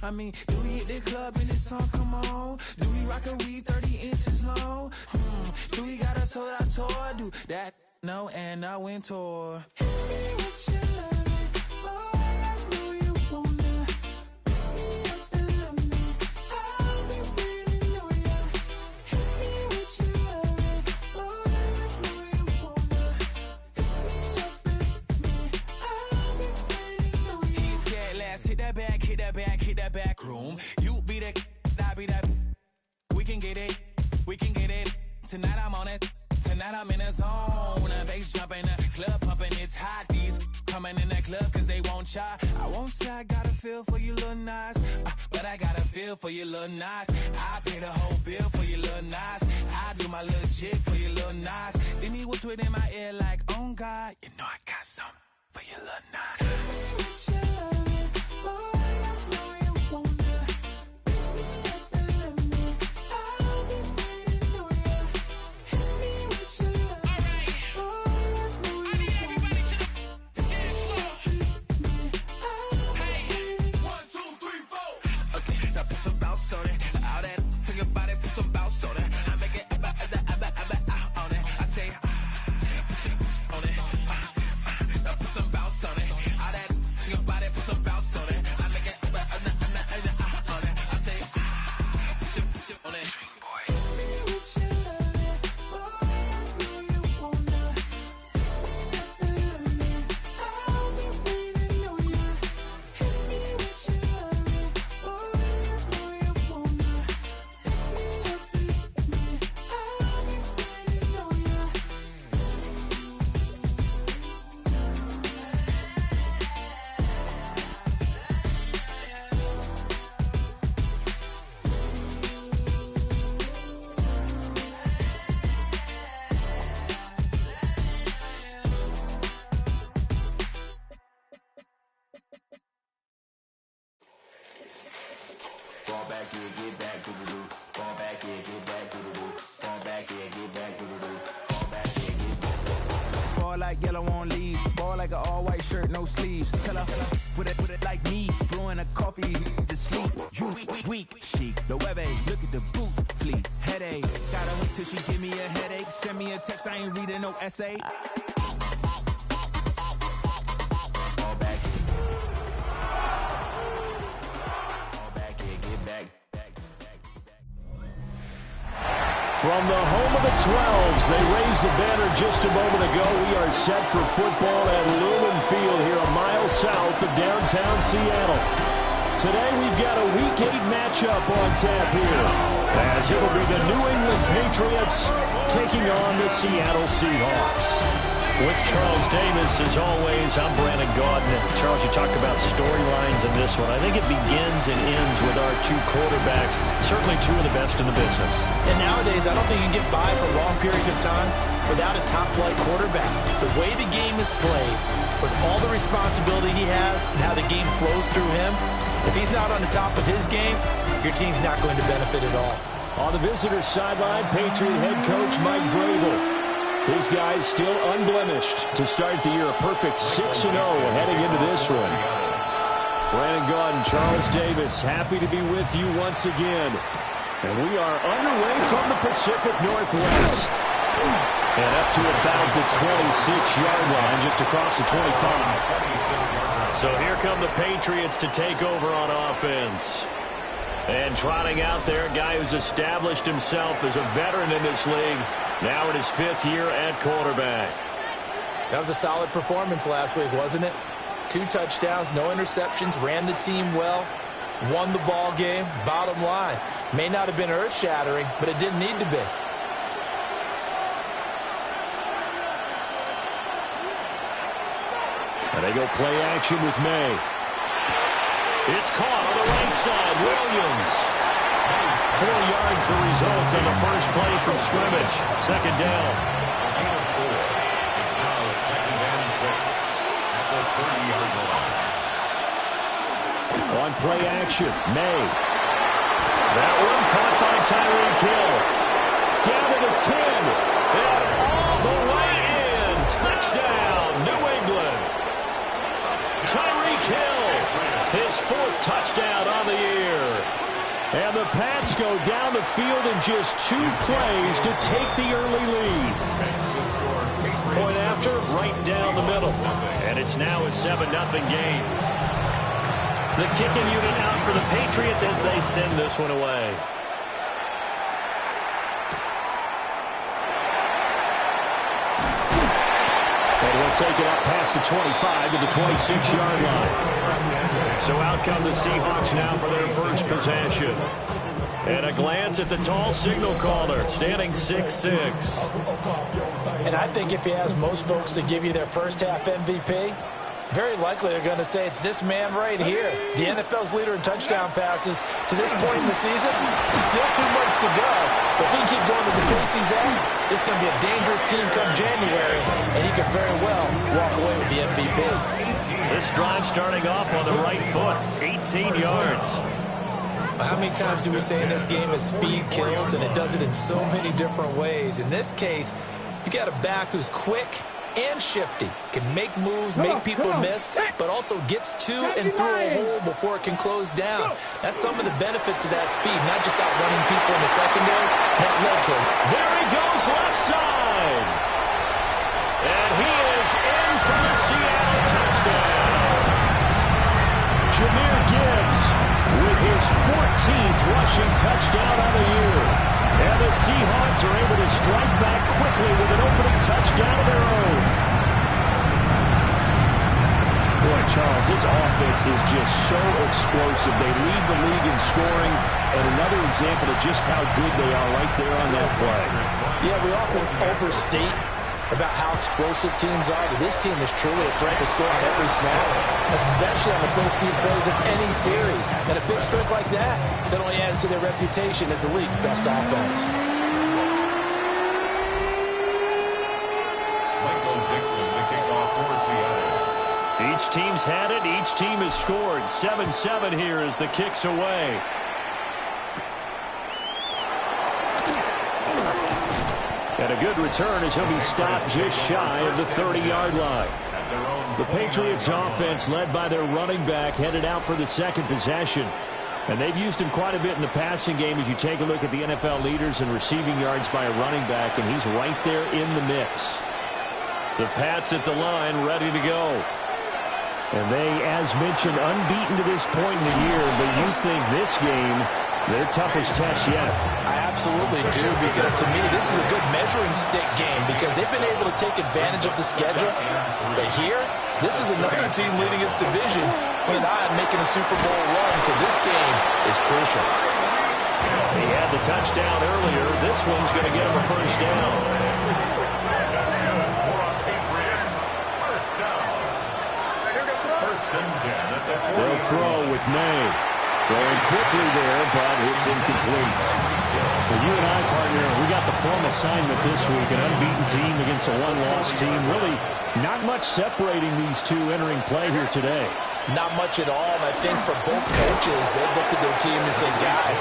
I mean, do we hit the club and this song come on? Do we rock a weave 30 inches long? Do we got a sold out tour? Do that? No, and I went tour. Hit me with your loving, boy, I know you wanna pick me up and love me. I'll be waiting on ya. Hit me with your loving, boy, I know you wanna pick me up and love me. I'll be waiting on ya. He said, let's hit that back, hit that back, hit that back room. You be that, I be that. We can get it, we can get it. Tonight I'm on it. Tonight I'm in a zone, a bass jumping, a club pumping, it's hot. These coming in that club cause they won't try. I won't say I got a feel for you little nice, but I got a feel for you little nice. I pay the whole bill for you little nice. I do my little jig for you little nice. Then he whispered in my ear like, oh God, you know I got something for you little nice. Fall back, yeah, get back, doo-doo-doo. Fall back, yeah, get back, doo-doo-doo. Fall back, yeah, get back, doo-doo-doo. Fall back, yeah, get back. Ball like yellow on leaves. Ball like an all-white shirt, no sleeves. Tell her, put it like me. Blowing a coffee to sleep. You weak, chic. The webby, look at the boots, fleet. Headache, gotta wait till she give me a headache. Send me a text, I ain't reading no essay. From the home of the 12s, they raised the banner just a moment ago. We are set for football at Lumen Field here a mile south of downtown Seattle. Today we've got a Week 8 matchup on tap here, as it'll be the New England Patriots taking on the Seattle Seahawks. With Charles Davis, as always, I'm Brandon Gaudin. Charles, you talked about storylines in this one. I think it begins and ends with our two quarterbacks, certainly two of the best in the business. And nowadays, I don't think you can get by for long periods of time without a top-flight quarterback. The way the game is played, with all the responsibility he has and how the game flows through him, if he's not on the top of his game, your team's not going to benefit at all. On the visitor's sideline, Patriot head coach Mike Vrabel. His guys still unblemished to start the year a perfect 6-0 heading into this one. Brandon Gaudin, Charles Davis, happy to be with you once again. And we are underway from the Pacific Northwest. And up to about the 26-yard line, just across the 25. So here come the Patriots to take over on offense. And trotting out there, a guy who's established himself as a veteran in this league, now in his 5th year at quarterback. That was a solid performance last week, wasn't it? 2 touchdowns, no interceptions, ran the team well, won the ball game. Bottom line, may not have been earth-shattering, but it didn't need to be. And they go play action with May. It's caught on the right side. Williams. 4 yards the result on the first play from scrimmage. Second down. It's now 2nd and 6 at the 30-yard line. On play action, May. That one caught by Tyreek Hill. Down to the 10. And all the way in. Touchdown, New England. Tyreek Hill, his 4th touchdown on the year. And the Pats go down the field in just 2 plays to take the early lead. Point after, right down the middle. And it's now a 7-0 game. The kicking unit out for the Patriots as they send this one away. And we'll take it up past the 25 to the 26-yard line. So out come the Seahawks now for their first possession. And a glance at the tall signal caller, standing 6'6". And I think if he has most folks to give you their first half MVP, very likely they're going to say it's this man right here. The NFL's leader in touchdown passes to this point in the season. Still 2 months to go. But if he can keep going to the pace he's at, it's going to be a dangerous team come January, and he could very well walk away with the MVP. This drive starting off on the right foot, 18 yards. How many times do we say in this game that speed kills, and it does it in so many different ways? In this case, you got a back who's quick and shifty, can make moves, make people miss, but also gets to and through a hole before it can close down. That's some of the benefits of that speed, not just outrunning people in the secondary, that led to him. There he goes, left side. And he is in for the Seattle touchdown. Jahmyr Gibbs with his 14th rushing touchdown of the year. And the Seahawks are able to strike back quickly with an opening touchdown of their own. Boy, Charles, this offense is just so explosive. They lead the league in scoring, and another example of just how good they are right there on that play. Yeah, we often overstate about how explosive teams are, but this team is truly a threat to score on every snap, especially on the first few plays of any series. And a big strike like that only adds to their reputation as the league's best offense. Michael Dixon, the kickoff for Seattle. Each team's had it. Each team has scored. 7-7 here as the kick's away. And a good return as he'll be stopped just shy of the 30-yard line. The Patriots offense, led by their running back, headed out for the second possession. And they've used him quite a bit in the passing game as you take a look at the NFL leaders in receiving yards by a running back, and he's right there in the mix. The Pats at the line, ready to go. And they, as mentioned, unbeaten to this point in the year, but you think this game, their toughest test yet. I absolutely do, because to me, this is a good measuring stick game because they've been able to take advantage of the schedule. But here, this is another team leading its division with an eye on making a Super Bowl run, so this game is crucial. He had the touchdown earlier. This one's going to get him a first down. That's good for a Patriots. First down. First and 10 at the 40. They'll throw with May. Throwing quickly there, but it's incomplete. For you and I, partner, we got the plum assignment this week. An unbeaten team against a one-loss team. Really not much separating these two entering play here today. Not much at all, and I think for both coaches, they've looked at their team and said, guys,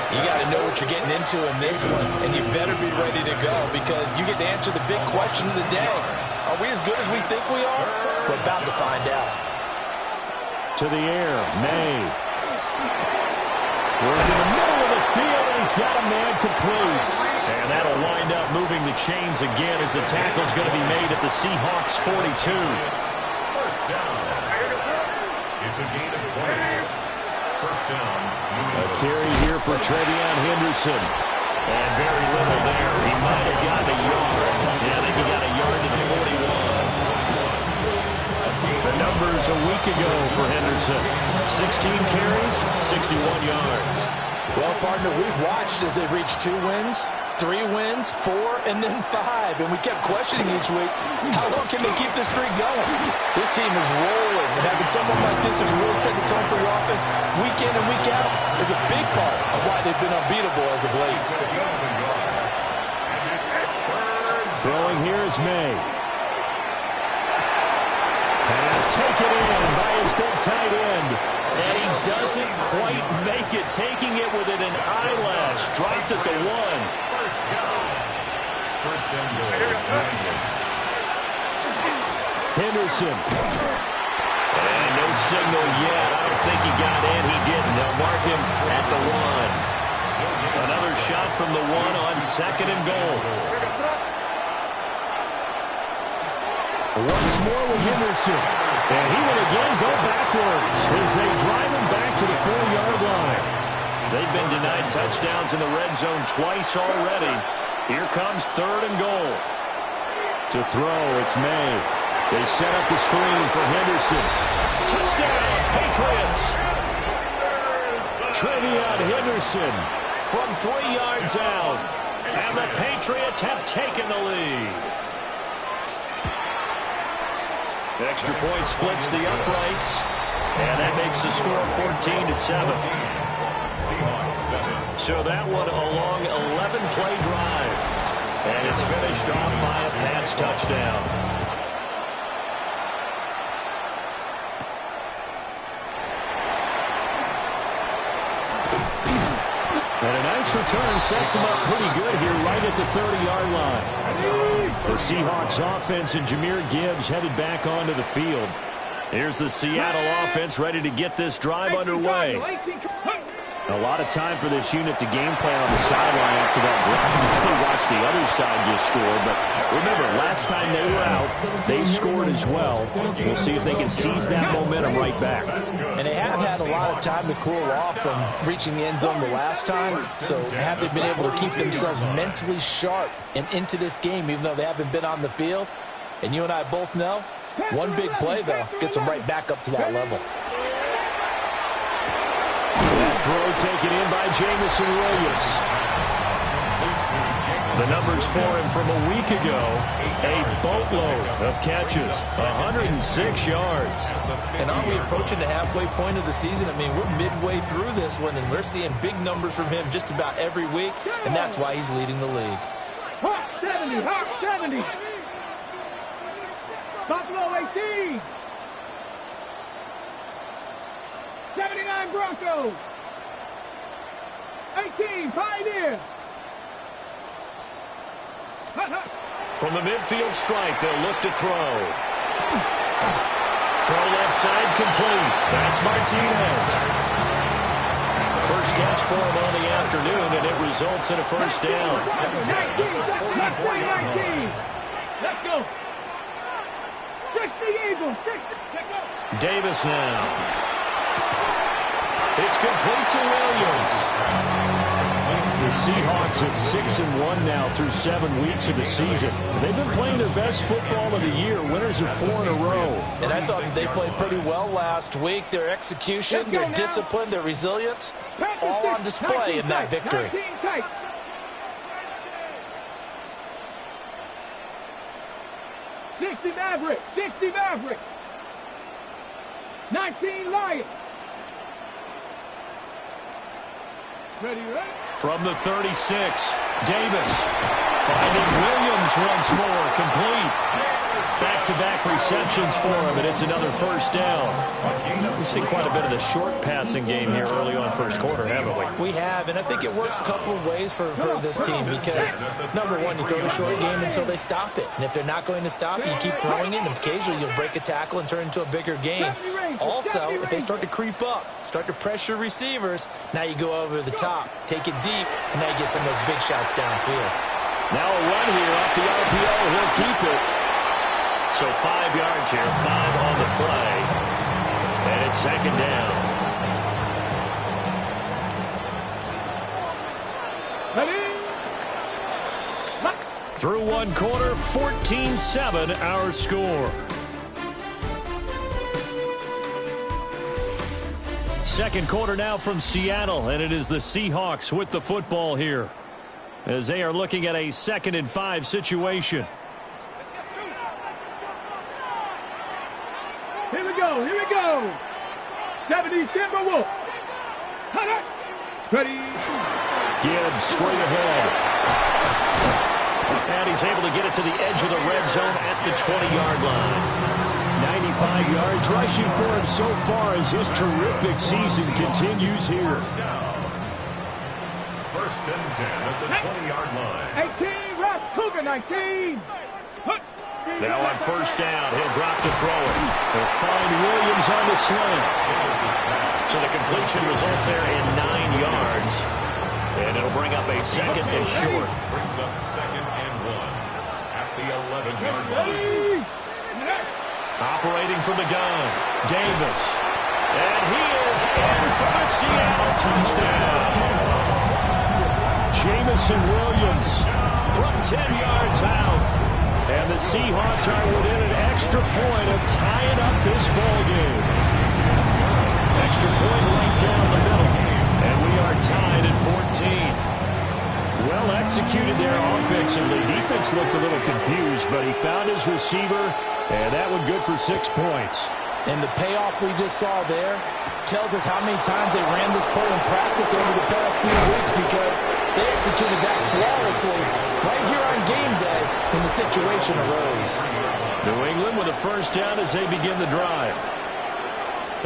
you got to know what you're getting into in this one, and you better be ready to go because you get to answer the big question of the day. Are we as good as we think we are? We're about to find out. To the air, May. Working in the middle of the field, and he's got a man complete. And that'll wind up moving the chains again as the tackle's going to be made at the Seahawks 42. First down. It's a gain of 20. First down. A carry here for Trevion Henderson. And very little there. He might have gotten a yard. Yeah, I think he got a yard to the 41. The numbers a week ago for Henderson. 16 carries, 61 yards. Well, partner, we've watched as they've reached 2 wins, 3 wins, 4, and then 5. And we kept questioning each week, how long can they keep this streak going? This team is rolling, and having someone like this who can really set the tone for your offense week in and week out is a big part of why they've been unbeatable as of late. Throwing here is May. Pass taken in by his big tight end. And he doesn't quite make it, taking it within an eyelash. Dropped at the 1. First down. First and goal. Henderson. And no signal yet. I don't think he got in. He didn't. They'll mark him at the 1. from the 1 on 2nd and goal. Once more with Henderson. And he will again go backwards as they drive him back to the 4-yard line. They've been denied touchdowns in the red zone twice already. Here comes 3rd and goal. To throw, it's May. They set up the screen for Henderson. Touchdown, Patriots! Trevion Henderson from 3 yards out. And the Patriots have taken the lead. Extra point splits the uprights. And that makes the score 14-7. So that one a long 11-play drive. And it's finished off by a Pats touchdown. And a nice return sets him up pretty good here right at the 30-yard line. The Seahawks offense and Jahmyr Gibbs headed back onto the field. Here's the Seattle offense ready to get this drive underway. A lot of time for this unit to game plan on the sideline after that drive. You watch the other side just score, but remember, last time they were out, they scored as well. We'll see if they can seize that momentum right back. And they have had a lot of time to cool off from reaching the end zone the last time, so have they been able to keep themselves mentally sharp and into this game, even though they haven't been on the field? And you and I both know, one big play, though, gets them right back up to that level. That throw taken in by Jamison Williams. The numbers for him from a week ago, a boatload of catches, 106 yards. And aren't we approaching the halfway point of the season? I mean, we're midway through this one, and we're seeing big numbers from him just about every week, and that's why he's leading the league. Hawk 70, Hawk 70. Buffalo 18. 79 Broncos. 18 Pioneers. From the midfield stripe, they'll look to throw. Throw left side complete. That's Martinez. First catch for him on the afternoon, and it results in a first down. 19. Let's go. 60 Eagles. 60. Let's go. Davis now. It's complete to Williams. The Seahawks at 6-1 now through 7 weeks of the season. They've been playing their best football of the year, winners of 4 in a row. And I thought they played pretty well last week. Their execution, their discipline, their resilience, all on display in that victory. 60 Maverick, 60 Maverick. 19 Lions. Ready, right? From the 36, Davis finding Williams once more, complete. Back-to-back receptions for him, and it's another first down. We've seen quite a bit of the short passing game here early on first quarter, haven't we? We have, and I think it works a couple of ways for this team because, number one, you throw the short game until they stop it. And if they're not going to stop it, you keep throwing it, and occasionally you'll break a tackle and turn into a bigger game. Also, if they start to creep up, start to pressure receivers, now you go over the top, take it deep, and now you get some of those big shots downfield. Now a run here off the RPO. He'll keep it. So 5 yards here, 5 on the play. And it's second down. Through one quarter, 14-7 our score. Second quarter now from Seattle, and it is the Seahawks with the football here as they are looking at a 2nd and 5 situation. Here we go. 70 Timberwolves. Ready. Gibbs straight ahead. And he's able to get it to the edge of the red zone at the 20-yard line. 95 yards rushing for him so far as his terrific season continues here. First and 10 at the 20-yard line. 18, Ross Cougar, 19. Now on first down, he'll drop to throw it. They'll find Williams on the slant. So the completion results there in 9 yards. And it'll bring up a second and short. Brings up second and 1 at the 11-yard line. Operating from the gun, Davis. And he is in for the Seattle touchdown. Jamison Williams from 10 yards out. And the Seahawks are within an extra point of tying up this ball game. Extra point right down the middle. And we are tied at 14. Well executed there offensively. Defense looked a little confused, but he found his receiver, and that one good for 6 points. And the payoff we just saw there tells us how many times they ran this play in practice over the past few weeks, because they executed that flawlessly right here on game day when the situation arose. New England with a first down as they begin the drive.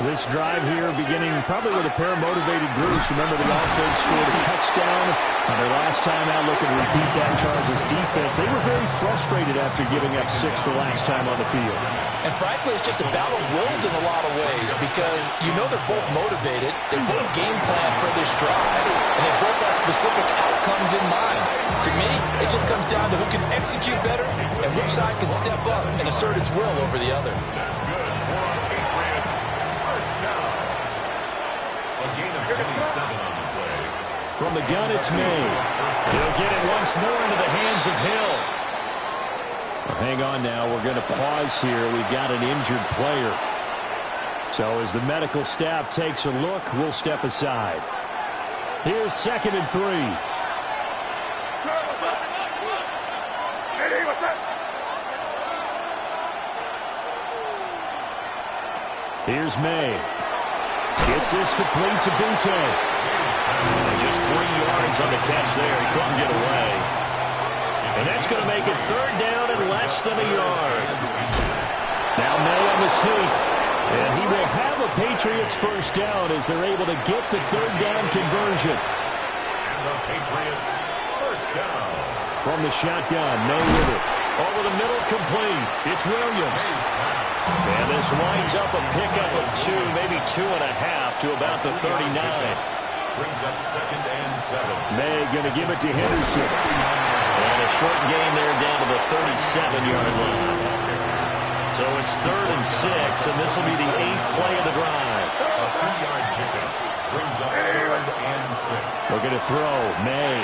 This drive here beginning probably with a pair of motivated groups. Remember, the offense scored a touchdown on their last time out, looking to repeat that. Chargers defense, they were very frustrated after giving up 6 the last time on the field. And frankly, it's just a battle of wills in a lot of ways, because you know they're both motivated, they both game plan for this drive, and they both have specific outcomes in mind. To me, it just comes down to who can execute better and which side can step up and assert its will over the other. That's good. More on Patriots. First down. A gain of 27 on the play. From the gun, it's May. He'll get it once more into the hands of Hill. Well, hang on now. We're going to pause here. We've got an injured player. So as the medical staff takes a look, we'll step aside. Here's 2nd and 3. Here's May. Gets this complete to Butte. Just 3 yards on the catch there. He couldn't get away. And that's going to make it 3rd down and less than a yard. Now May on the sneak. And he will have a Patriots first down as they're able to get the 3rd down conversion. And the Patriots first down. From the shotgun, May with it. Over the middle, complete. It's Williams. And this winds up a pickup of 2, maybe 2.5 to about the 39. Brings up 2nd and 7. May going to give it to Henderson. And a short gain there down to the 37-yard line. So it's 3rd and 6, and this will be the 8th play of the drive. A 2-yard pickup brings up 3rd and 6. Looking to throw, May.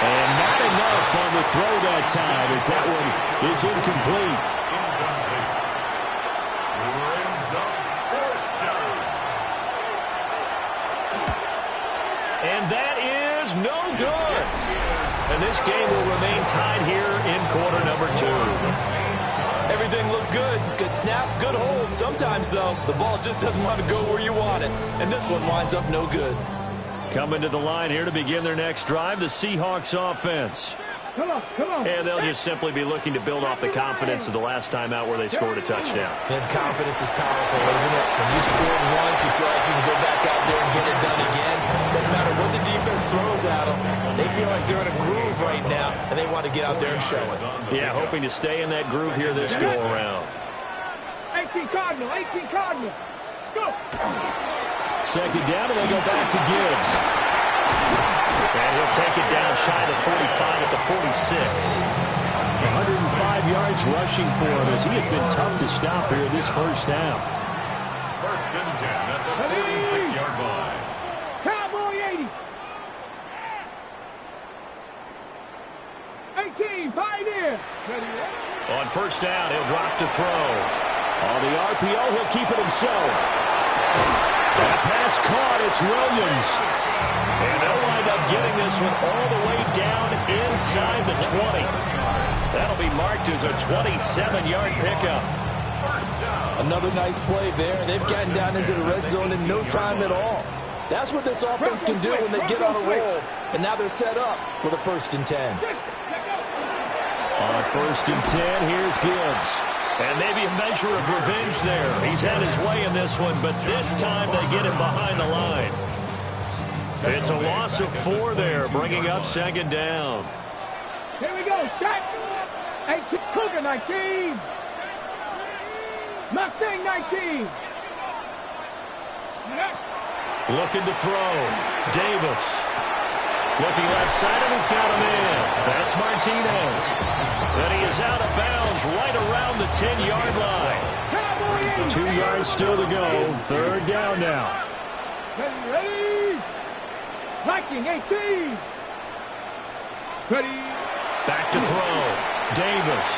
And not enough on the throw that time, as that one is incomplete. Brings up 4th down. And that is no good. And this game will remain tied here in quarter number 2. Everything looked good. Good snap, good hold. Sometimes, though, the ball just doesn't want to go where you want it. And this one winds up no good. Coming to the line here to begin their next drive, the Seahawks offense. Come on. And they'll just simply be looking to build off the confidence of the last time out where they scored a touchdown. And confidence is powerful, isn't it? When you scored once, you feel like you can go back out there and get it done again. Doesn't matter what the defense throws at them. They feel like they're in a groove right now, and they want to get out there and show it. Yeah, hoping to stay in that groove here this go around. 18 Cardinal. Let's go. 2nd down, and they go back to Gibbs. And he'll take it down shy of the 45 at the 46. 105 yards rushing for him as he has been tough to stop here this first down. 1st and 10 at the 46-yard line. Cowboy 80. 18, pioneer. On first down, he'll drop to throw. On the RPO, he'll keep it himself. And a pass caught, it's Williams. And they'll wind up getting this one all the way down inside the 20. That'll be marked as a 27-yard pickup. Another nice play there. They've gotten down into the red zone in no time at all. That's what this offense can do when they get on a roll. And now they're set up with a 1st and 10. On 1st and 10, here's Gibbs. And maybe a measure of revenge there. He's had his way in this one, but this time they get him behind the line. It's a loss of 4 there, bringing up 2nd down. Here we go. Start. 18. Cougar 19. Mustang 19. Looking to throw. Davis. Looking left side, and he's got him in. That's Martinez. Then he is out of bounds right around the 10-yard line. 2 yards still to go. Third down now. Ready. Liking 18. Ready. Back to throw. Davis.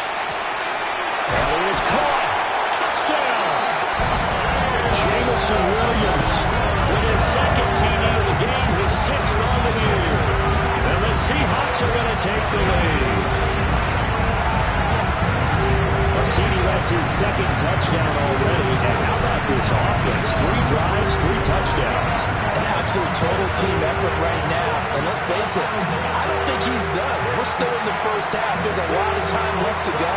And he is caught. Touchdown. Jamison Williams with his second TD of the game, his 6th on the year. And the Seahawks are going to take the lead. Massini, that's his second touchdown already. And how about this offense? 3 drives, 3 touchdowns. An absolute total team effort right now. And let's face it, I don't think he's done. We're still in the first half. There's a lot of time left to go.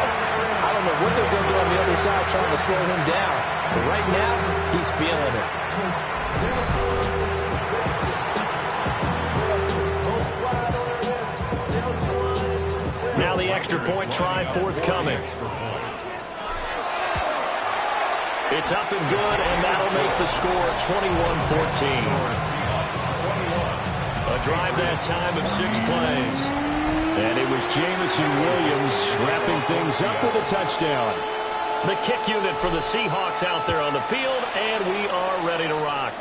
I don't know what they're going to do on the other side trying to slow him down. But right now, he's feeling it. Now the extra point try forthcoming. It's up and good, and that'll make the score 21-14. A drive that time of 6 plays. And it was Jamison Williams wrapping things up with a touchdown. The kick unit for the Seahawks out there on the field, and we are ready to rock.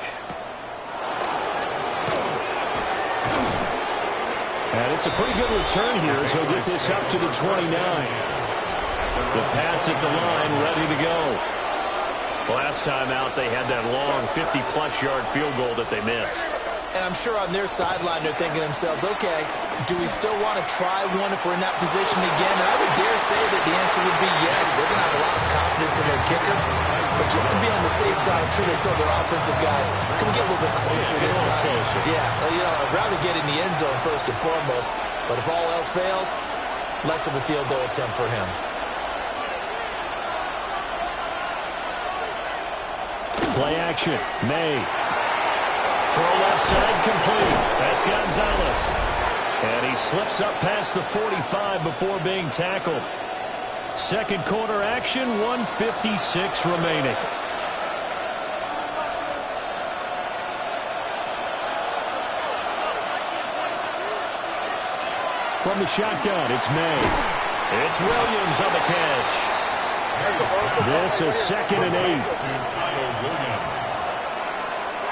And it's a pretty good return here as he'll get this up to the 29. The Pats at the line ready to go. Last time out, they had that long 50-plus yard field goal that they missed. And I'm sure on their sideline they're thinking to themselves, okay, do we still want to try one if we're in that position again? And I would dare say that the answer would be yes. They're going to have a lot of confidence in their kicker. But just to be on the safe side, I'm sure they told their offensive guys, can we get a little bit closer this time? Closer. Yeah, well, I'd rather get in the end zone first and foremost. But if all else fails, less of a field goal attempt for him. Play action. May. Throw left side complete. That's Gonzalez. And he slips up past the 45 before being tackled. Second quarter action, 1:56 remaining. From the shotgun, it's May. It's Williams on the catch. This is 2nd and 8.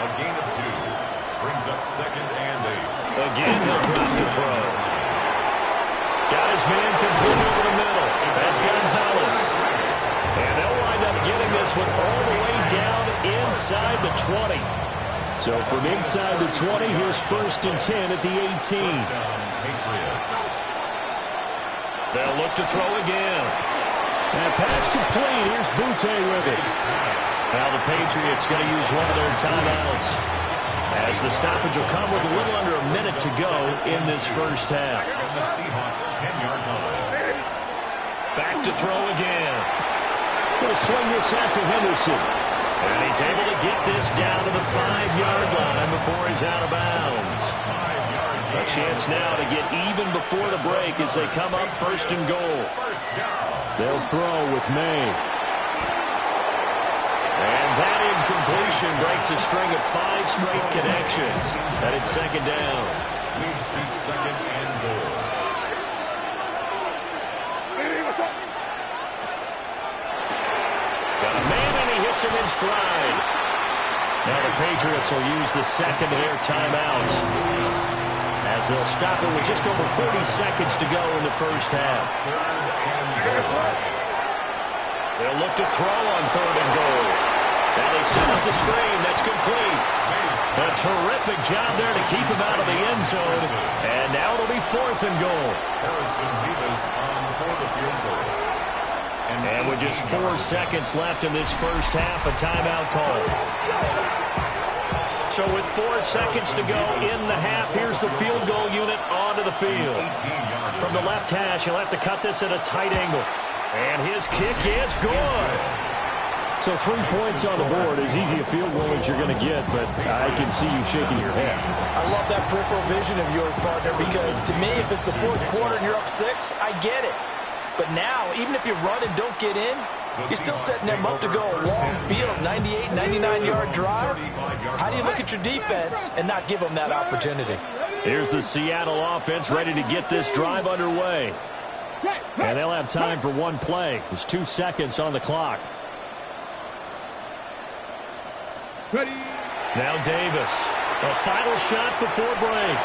A gain of 2 brings up 2nd and 8. Again, he'll drop the throw. Got his man complete over the middle. That's Gonzalez. And they'll wind up getting this one all the way down inside the 20. So from inside the 20, here's 1st and 10 at the 18. They'll look to throw again. And pass complete. Here's Butte with it. Now the Patriots going to use one of their timeouts, as the stoppage will come with a little under a minute to go in this first half. The Seahawks 10-yard line. Back to throw again. He'll swing this out to Henderson. And he's able to get this down to the 5-yard line before he's out of bounds. A chance now to get even before the break as they come up 1st and goal. They'll throw with May. And that incompletion breaks a string of 5 straight connections. And it's 2nd down. Leads to 2nd and goal. Got a man, and he hits him in stride. Now the Patriots will use the second of their timeouts, as they'll stop it with just over 40 seconds to go in the first half. They'll look to throw on 3rd and goal. Now they set up the screen. That's complete. A terrific job there to keep him out of the end zone. And now it'll be 4th and goal. Harrison Davis on for the field goal. And with just 4 seconds left in this first half, a timeout call. So with 4 seconds to go in the half, here's the field goal unit onto the field. From the left hash, he'll have to cut this at a tight angle. And his kick is good. So 3 points on the board, as easy a field goal as you're going to get, but I can see you shaking your head. I love that peripheral vision of yours, partner, because to me, if it's the 4th quarter and you're up 6, I get it. But now, even if you run and don't get in, you're still setting them up to go a long field, 98, 99-yard drive. How do you look at your defense and not give them that opportunity? Here's the Seattle offense ready to get this drive underway. And they'll have time for one play. There's 2 seconds on the clock. Ready. Now Davis. A final shot before break.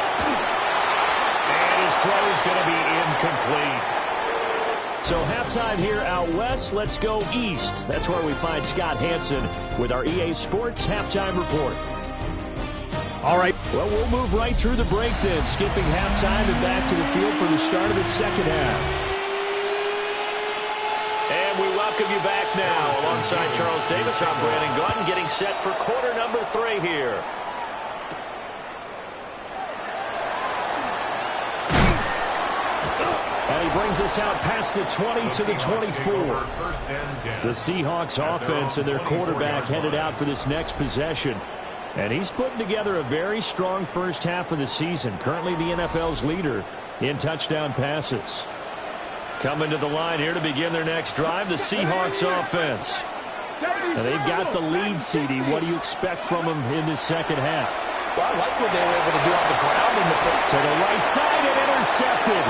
And his throw is going to be incomplete. So halftime here out west. Let's go east. That's where we find Scott Hansen with our EA Sports halftime report. All right. Well, we'll move right through the break then, skipping halftime and back to the field for the start of the second half. And we welcome you back now. Alongside Charles Davis, I'm Brandon Gaudin, getting set for quarter number 3 here. And he brings us out past the 20 to the 24. The Seahawks offense and their quarterback headed out for this next possession. And he's putting together a very strong first half of the season. Currently the NFL's leader in touchdown passes. Coming to the line here to begin their next drive, the Seahawks offense. And they've got the lead, CD. What do you expect from them in this second half? Well, I like what they were able to do on the ground in the play. To the right side and intercepted.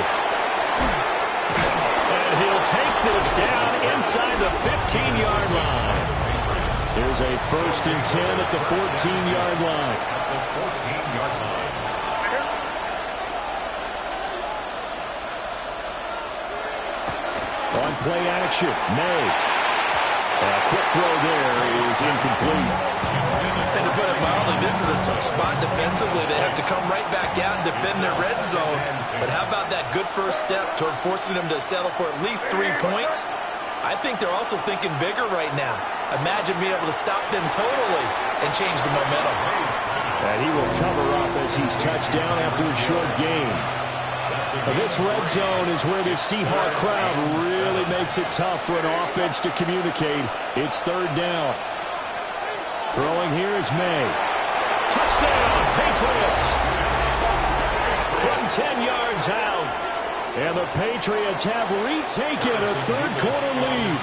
And he'll take this down inside the 15-yard line. There's a 1st and 10 at the 14-yard line. On play action, May. A quick throw there is incomplete. And to put it mildly, this is a tough spot defensively. They have to come right back out and defend their red zone. But how about that good first step toward forcing them to settle for at least 3 points? I think they're also thinking bigger right now. Imagine being able to stop them totally and change the momentum. And he will cover up as he's touched down after a short gain. This red zone is where the Seahawk crowd really makes it tough for an offense to communicate. It's 3rd down. Throwing here is May. Touchdown, Patriots! From 10 yards out. And the Patriots have retaken a 3rd quarter lead.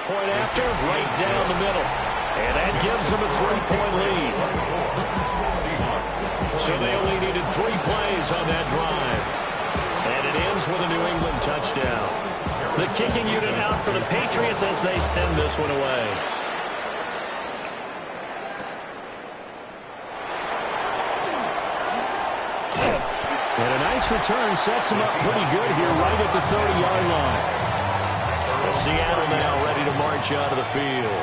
Point after, right down the middle. And that gives them a 3-point lead. So they only needed 3 plays on that drive. And it ends with a New England touchdown. The kicking unit out for the Patriots as they send this one away. And a nice return sets him up pretty good here right at the 30-yard line. Seattle now ready to march out of the field.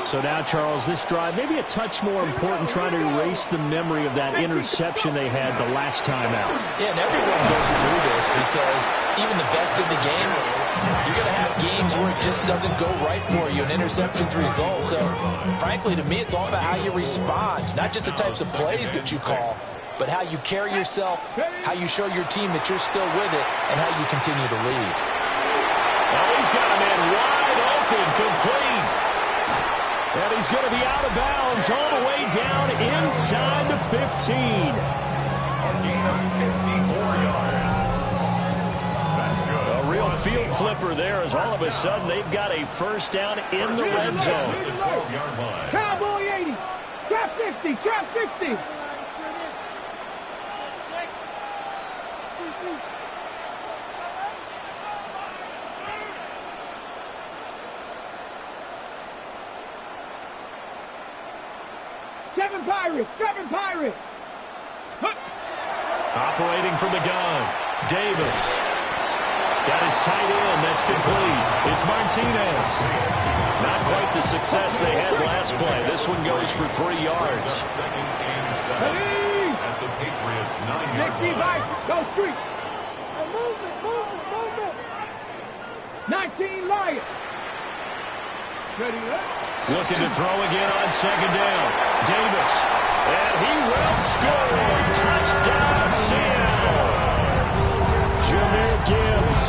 So now, Charles, this drive maybe a touch more important, trying to erase the memory of that interception they had the last time out. Yeah, and everyone goes through this because even the best in the game, you're going to have games where it just doesn't go right for you, and interceptions result. So, frankly, to me, it's all about how you respond, not just the types of plays that you call, but how you carry yourself, how you show your team that you're still with it, and how you continue to lead. Well, he's got a man wide open, complete. And he's going to be out of bounds all the way down inside the 15. A gain of 54 yards. That's good. A real field flipper there as all of a sudden they've got a first down in the red zone. The 12-yard line. Cowboy 80. Trap 60. Trap 60. Seven Pirates! Operating from the gun, Davis. Got his tight end, that's complete. It's Martinez. Not quite the success they had last play. This one goes for 3 yards. Second and 7 at the Patriots' 9-yard line. Go street! Movement! 19 Lions! Steady up. Looking to throw again on second down. Davis. And he will score. Touchdown, Seattle. Jahmyr Gibbs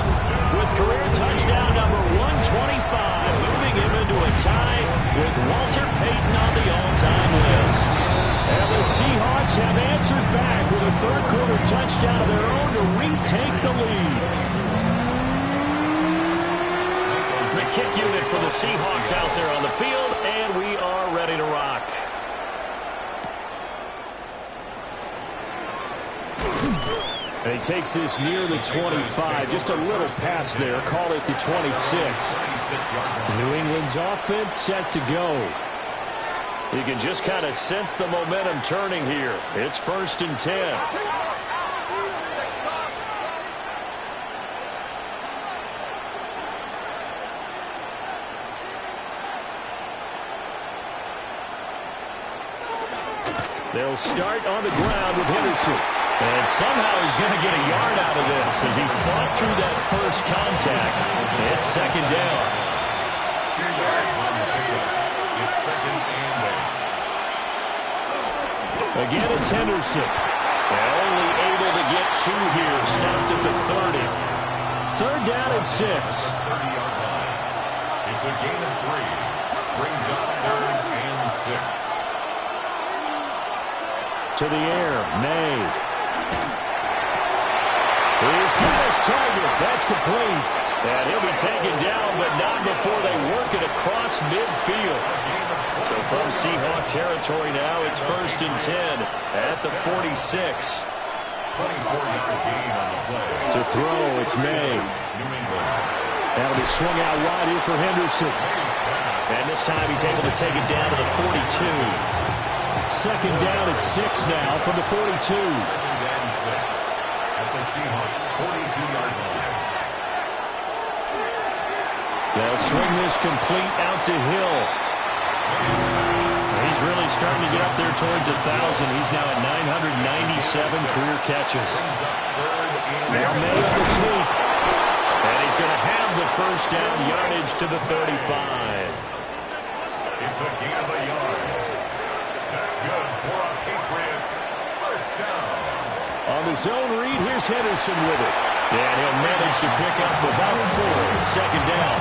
with career touchdown number 125, moving him into a tie with Walter Payton on the all-time list. And the Seahawks have answered back with a third quarter touchdown of their own to retake the lead. The kick unit for the Seahawks out there on the field, And he takes this near the 25. Just a little pass there. Call it the 26. New England's offense set to go. You can just kind of sense the momentum turning here. It's 1st and 10. They'll start on the ground with Henderson. And somehow he's going to get a yard out of this as he fought through that first contact. It's 2nd down. 2 yards on the pickup. It's 2nd and 8. Again, it's Henderson. They're only able to get 2 here. Stopped at the 30. 3rd down and 6. 30-yard line. It's a gain of 3. Brings up 3rd and 6. To the air, May. He's got his target. That's complete. And he'll be taken down, but not before they work it across midfield. So from Seahawk territory now, it's 1st and 10 at the 46. 24-yard gain on the play. To throw, it's May. New England. That'll be swung out wide here for Henderson. And this time he's able to take it down to the 42. 2nd down at 6 now from the 42. 2nd and 6 at the Seahawks 42-yard line. They'll swing this complete out to Hill. He's really starting to get up there towards 1,000. He's now at 997 career catches. Now May on the sneak. And he's going to have the 1st down yardage to the 35. It's a gain of a yard. That's good for our Patriots. 1st down. On the zone read, here's Henderson with it. And he'll manage to pick up about 4. It's 2nd down.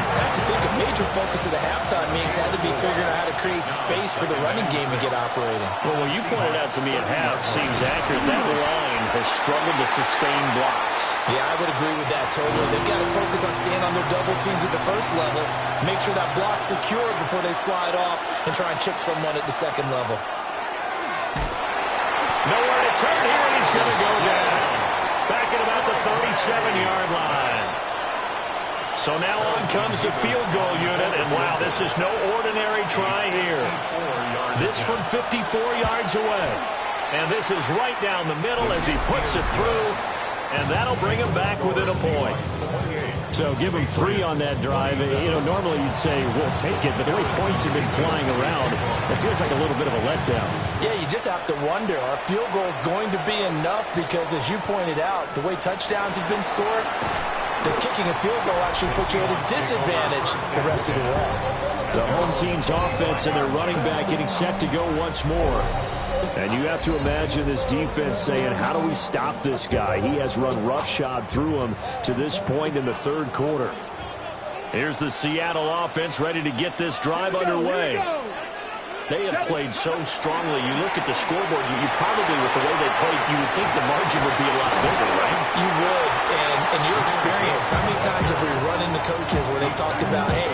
I have to think a major focus of the halftime meetings had to be figuring out how to create space for the running game to get operating. Well, what you pointed out to me at half seems accurate. That line has struggled to sustain blocks. Yeah, I would agree with that totally. They've got to focus on staying on their double teams at the 1st level, make sure that block's secure before they slide off and try and chip someone at the 2nd level. Nowhere to turn here, and he's going to go down. Back at about the 37-yard line. So now on comes the field goal unit, and wow, this is no ordinary try here. This from 54 yards away. And this is right down the middle as he puts it through, and that'll bring him back within a point. So give him 3 on that drive. You know, normally you'd say, we'll take it, but the way points have been flying around, it feels like a little bit of a letdown. Yeah, you just have to wonder, are field goals going to be enough? Because as you pointed out, the way touchdowns have been scored, does kicking a field goal actually put you at a disadvantage the rest of the way? The home team's offense and their running back getting set to go once more. And you have to imagine this defense saying, how do we stop this guy? He has run roughshod through him to this point in the 3rd quarter. Here's the Seattle offense ready to get this drive underway. They have played so strongly. You look at the scoreboard, you probably, with the way they played, you would think the margin would be a lot bigger, right? You would. And in your experience, how many times have we run into coaches where they talked about, hey,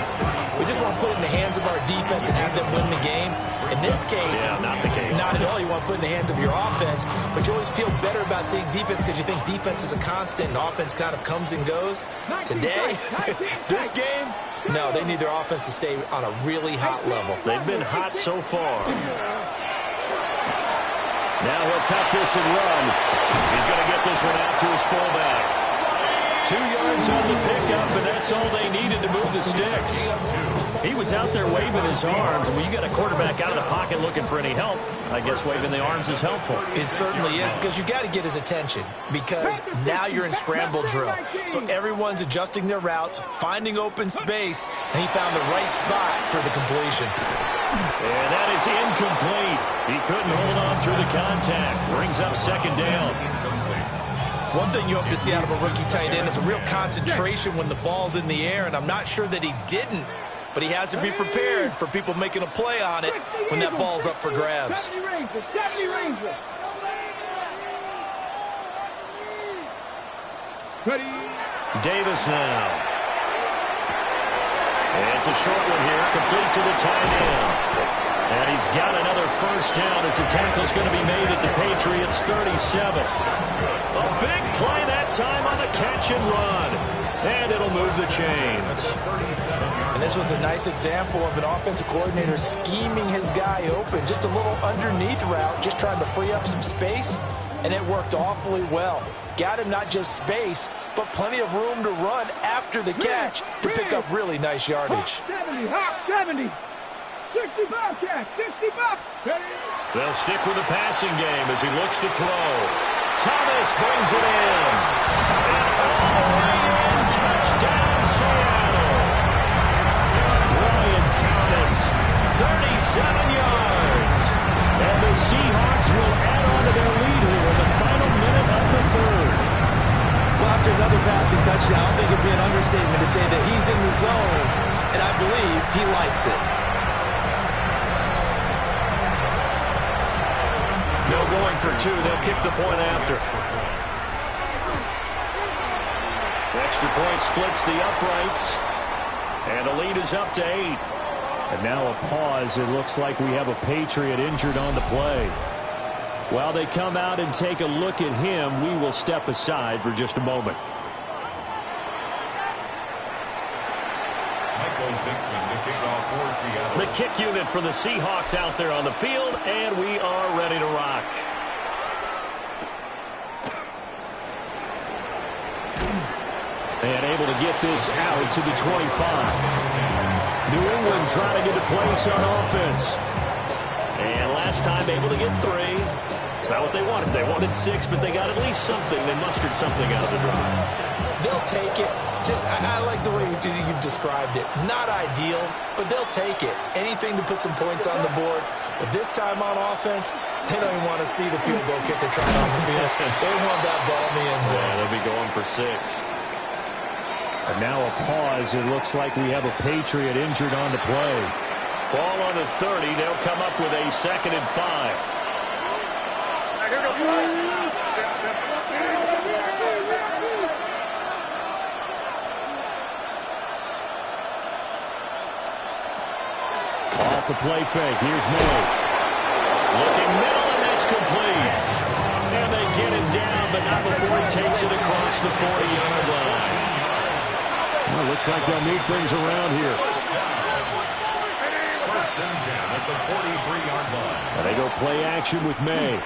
we just want to put it in the hands of our defense and have them win the game? In this case, not the case. Not at all. You want to put it in the hands of your offense, but you always feel better about seeing defense because you think defense is a constant and offense kind of comes and goes. Today, this game, no, they need their offense to stay on a really hot level. They've been hot so far. Now he'll tuck this and run. He's going to get this one out to his fullback. 2 yards on the pickup, and that's all they needed to move the sticks. He was out there waving his arms. When you got a quarterback out of the pocket looking for any help, I guess waving the arms is helpful. It certainly is, because you got to get his attention, because now you're in scramble drill. So everyone's adjusting their routes, finding open space, and he found the right spot for the completion. And that is incomplete. He couldn't hold on through the contact. Brings up 2nd down. One thing you hope to see out of a rookie tight end is a real concentration when the ball's in the air, and I'm not sure that he didn't, but he has to be prepared for people making a play on it when that ball's up for grabs. Davis now. It's a short one here, complete to the tight end. And he's got another first down as the tackle's going to be made at the Patriots' 37. A big play that time on the catch and run. And it'll move the chains. And this was a nice example of an offensive coordinator scheming his guy open. Just a little underneath route, just trying to free up some space. And it worked awfully well. Got him not just space, but plenty of room to run after the catch to pick up really nice yardage. 70, hop, 70. 65 catch, 65. They'll stick with the passing game as he looks to throw. Thomas brings it in. And all the way in, touchdown Seattle. Brian Thomas, 37 yards. And the Seahawks will add on to their lead here in the final minute of the third. Well, after another passing touchdown, I think it'd be an understatement to say that he's in the zone, and I believe he likes it. No going for two. They'll kick the point after. Extra point splits the uprights. And the lead is up to 8. And now a pause. It looks like we have a Patriot injured on the play. While they come out and take a look at him, we will step aside for just a moment. The kick unit for the Seahawks out there on the field, and we are ready to rock. And able to get this out to the 25. New England trying to get a place on offense. And last time able to get 3. It's not what they wanted. They wanted 6, but they got at least something. They mustered something out of the drive. They'll take it. I like the way you've described it. Not ideal, but they'll take it. Anything to put some points on the board. But this time on offense, they don't even want to see the field goal kicker trying on the field. They want that ball in the end zone. Yeah, they'll be going for 6. And now a pause. It looks like we have a Patriot injured on the play. Ball on the 30. They'll come up with a 2nd and 5. Off the play fake. Here's May. Looking middle, and that's complete. And they get it down, but not before he takes it across the 40-yard line. Well, looks like they'll move things around here. First and 10 at the 43-yard line. And they go play action with May.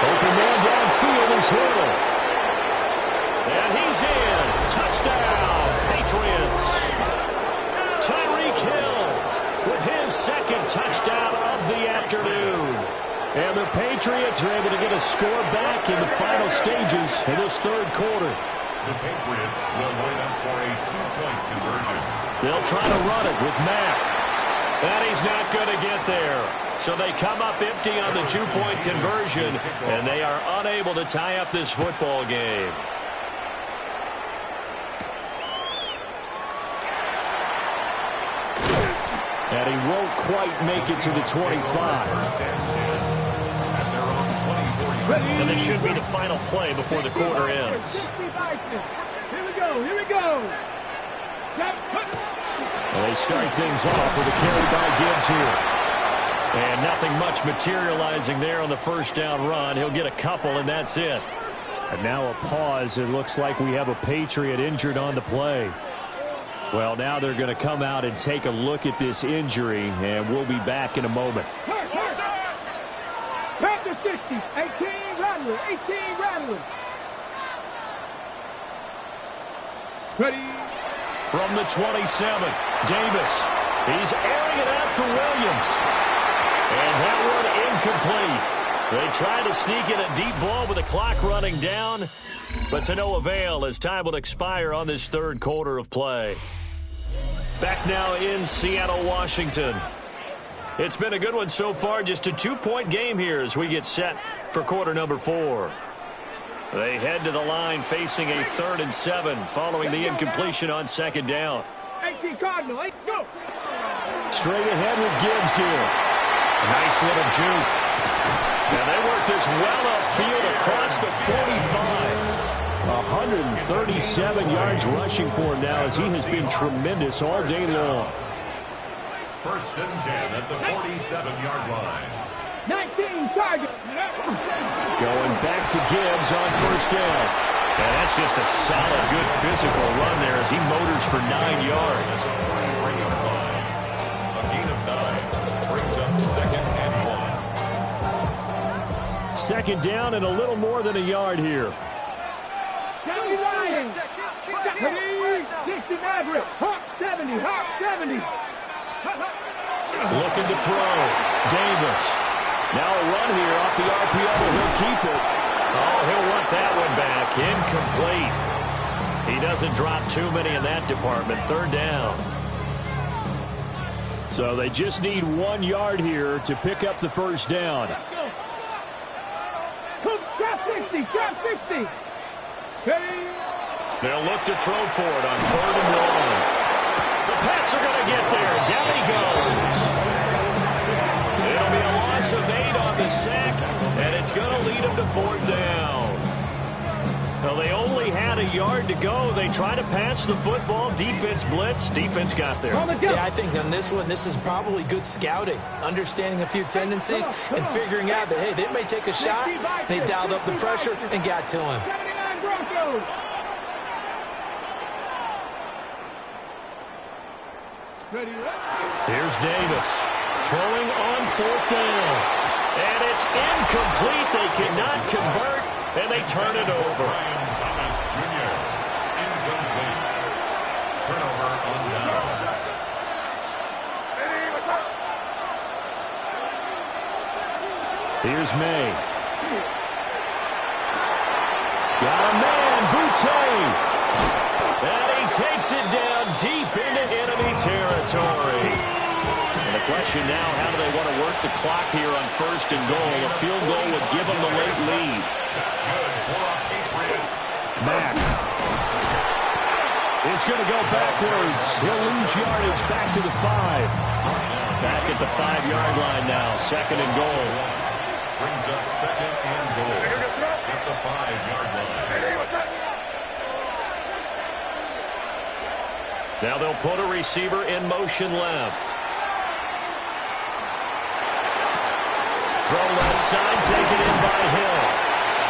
Open man downfield is Hill. And he's in. Touchdown, Patriots. Tyreek Hill with his 2nd touchdown of the afternoon. And the Patriots are able to get a score back in the final stages of this 3rd quarter. The Patriots will line up for a 2-point conversion. They'll try to run it with Mack. And he's not going to get there. So they come up empty on the 2-point conversion, and they are unable to tie up this football game. And he won't quite make it to the 25. And this should be the final play before the quarter ends. Here we go, here we go. And they start things off with a carry by Gibbs here. And nothing much materializing there on the first down run. He'll get a couple, and that's it. And now a pause. It looks like we have a Patriot injured on the play. Well, now they're going to come out and take a look at this injury, and we'll be back in a moment. Panther 60, 18 Rattler, 18 Rattler. Ready. From the 27, Davis. He's airing it out for Williams. And that one incomplete. They tried to sneak in a deep ball with the clock running down, but to no avail as time will expire on this 3rd quarter of play. Back now in Seattle, Washington. It's been a good one so far. Just a 2-point game here as we get set for quarter number 4. They head to the line facing a 3rd and 7 following the incompletion on 2nd down. 18 Cardinal, go! Straight ahead with Gibbs here. Nice little juke. And they work this well upfield across the 45. 137 yards rushing for him now as he has been tremendous all day long. First and 10 at the 47-yard line. 19 target. Going back to Gibbs on first down. And that's just a solid, good physical run there as he motors for 9 yards. A gain of 9 brings up second and 1. Second down and a little more than a yard here. 70 Lions. 60 Maverick. Hawk 70. Hawk 70. Looking to throw. Davis. Now a run here off the RPO. He'll keep it. Oh, he'll want that one back. Incomplete. He doesn't drop too many in that department. Third down. So they just need 1 yard here to pick up the first down. Drop 60. Drop 60. They'll look to throw for it on 3rd and 1. The Pats are going to get there. Down he goes. It'll be a loss of 8 on the sack, and it's going to lead them to 4th down. Well, they only had a yard to go. They try to pass the football. Defense blitz. Defense got there. Yeah, I think on this one, this is probably good scouting, understanding a few tendencies, and figuring out that, hey, they may take a shot. And they dialed up the pressure and got to him. 79 Broncos. Here's Davis throwing on 4th down. And it's incomplete. They cannot convert, and they turn it over. Brian Thomas Jr. Incomplete. Turnover on downs. Here's May. Got a man, Boutte. And he takes it down deep into enemy territory. And the question now, how do they want to work the clock here on 1st and goal? A field goal would give them the late lead. That's good for Patriots. Mack. It's going to go backwards. He'll lose yardage back to the 5. Back at the 5-yard line now. 2nd and goal. Brings up 2nd and goal at the 5-yard line. Now they'll put a receiver in motion left. Throw left side, taken in by Hill.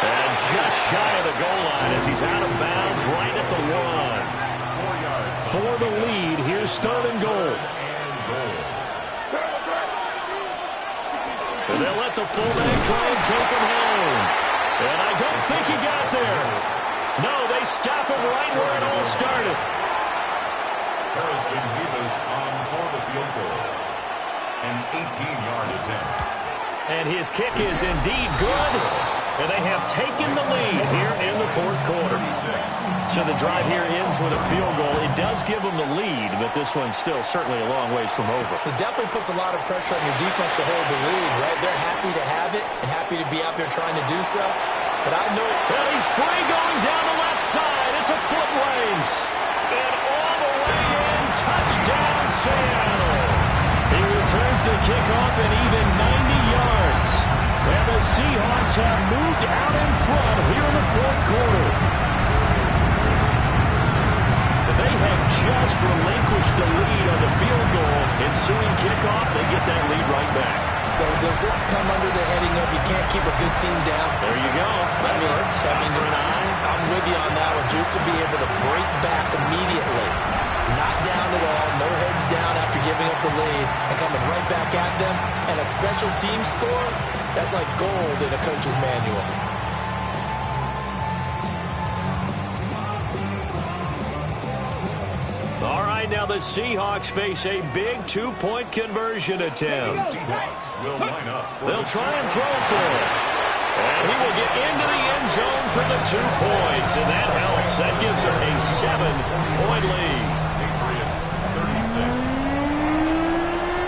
And just shy of the goal line as he's out of bounds right at the 1. For the lead, here's 3rd and goal. And they'll let the fullback try and take him home. And I don't think he got there. No, they stop him right where it all started. Harrison Rivas on for the field goal. An 18-yard attempt. And his kick is indeed good. And they have taken the lead here in the 4th quarter. So the drive here ends with a field goal. It does give them the lead, but this one's still certainly a long ways from over. It definitely puts a lot of pressure on your defense to hold the lead, right? They're happy to have it and happy to be out there trying to do so. But I know... Well, he's free going down the left side. It's a foot race. And all the way in, touchdown Seattle. He returns the kickoff at even 90 yards. And the Seahawks have moved out in front here in the 4th quarter. They have just relinquished the lead on the field goal. Ensuing kickoff, they get that lead right back. So does this come under the heading of you can't keep a good team down? There you go. That hurts. I'm with you on that one. Just to be able to break back immediately. Not down at all. No heads down after giving up the lead. And coming right back at them. And a special team score, that's like gold in a coach's manual. All right, now the Seahawks face a big 2-point conversion attempt. Seahawks will line up. They'll try and throw for it. And he will get into the end zone for the 2 points, and that helps. That gives them a 7-point lead. Patriots 36.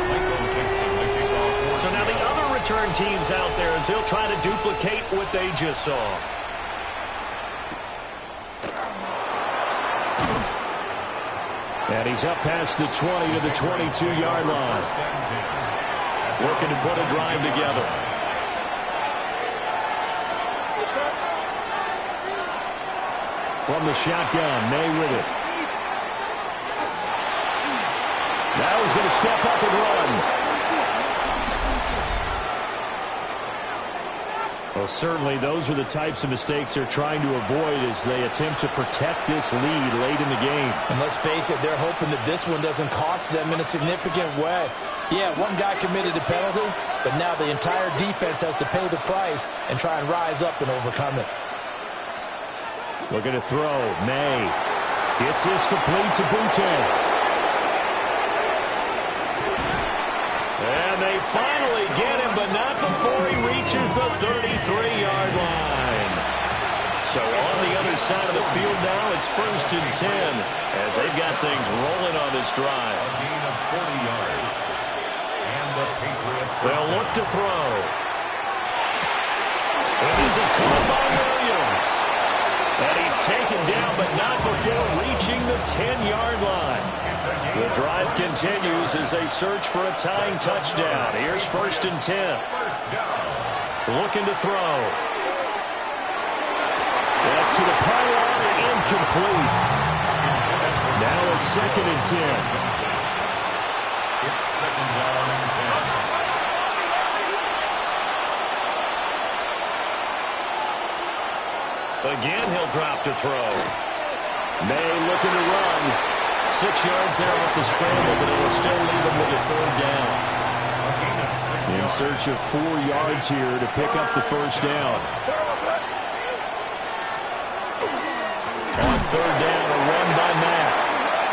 Michael Dixon, the kickoff. So now the other return teams out there as they'll try to duplicate what they just saw. And he's up past the 20 to the 22-yard line. Working to put a drive together. From the shotgun, May with it. Now he's going to step up and run. Well, certainly those are the types of mistakes they're trying to avoid as they attempt to protect this lead late in the game. And let's face it, they're hoping that this one doesn't cost them in a significant way. Yeah, one guy committed a penalty, but now the entire defense has to pay the price and try and rise up and overcome it. Looking to throw. May. Gets this complete to Boutte. And they finally get him, but not before he reaches the 33-yard line. So on the other side of the field now, it's 1st and 10 as they've got things rolling on this drive. A gain of 40 yards. And the Patriot. They'll look to throw. And this is caught by Williams. And he's taken down, but not before reaching the 10-yard line. The drive continues as they search for a tying touchdown. Here's 1st and 10. Looking to throw. That's to the pylon and incomplete. Now a 2nd and 10. It's 2nd down and 10. Again, he'll drop to throw. May looking to run. 6 yards there off the scramble, but it'll still leave him with a 3rd down. In search of 4 yards here to pick up the 1st down. On 3rd down, a run by Mack.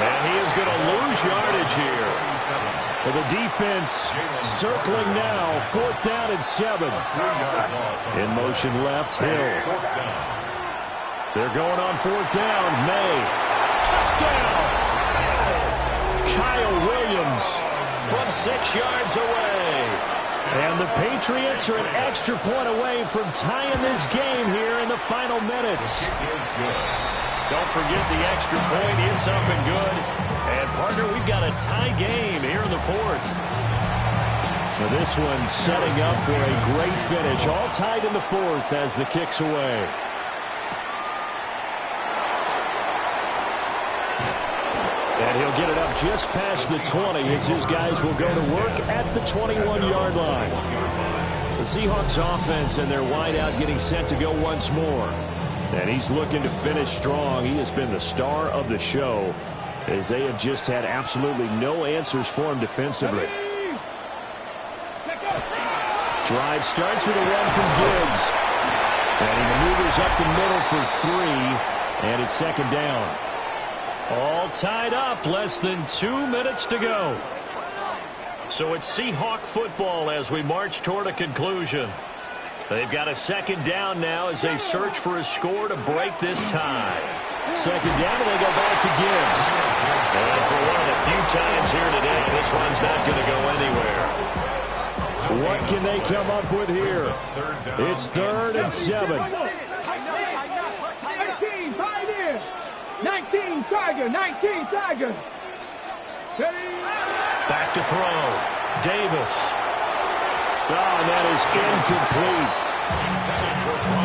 And he is going to lose yardage here. Well, the defense circling now. 4th down and 7. In motion left, Hill. They're going on 4th down. May. Touchdown! Kyle Williams from 6 yards away. And the Patriots are an extra point away from tying this game here in the final minutes. Don't forget the extra point. It's up and good. And, partner, we've got a tie game here in the 4th. Now this one setting up for a great finish. All tied in the 4th as the kick's away. And he'll get it up just past the 20 as his guys will go to work at the 21-yard line. The Seahawks offense and their wideout getting set to go once more. And he's looking to finish strong. He has been the star of the show as they have just had absolutely no answers for him defensively. Drive starts with a run from Gibbs. And he maneuvers up the middle for 3. And it's 2nd down. All tied up, less than 2 minutes to go. So it's Seahawk football as we march toward a conclusion. They've got a 2nd down now as they search for a score to break this tie. 2nd down, and they go back to Gibbs. And for one of the few times here today, this one's not going to go anywhere. What can they come up with here? It's 3rd and 7. 19 Tiger, 19 Tiger. Back to throw. Davis. Oh, and that is incomplete.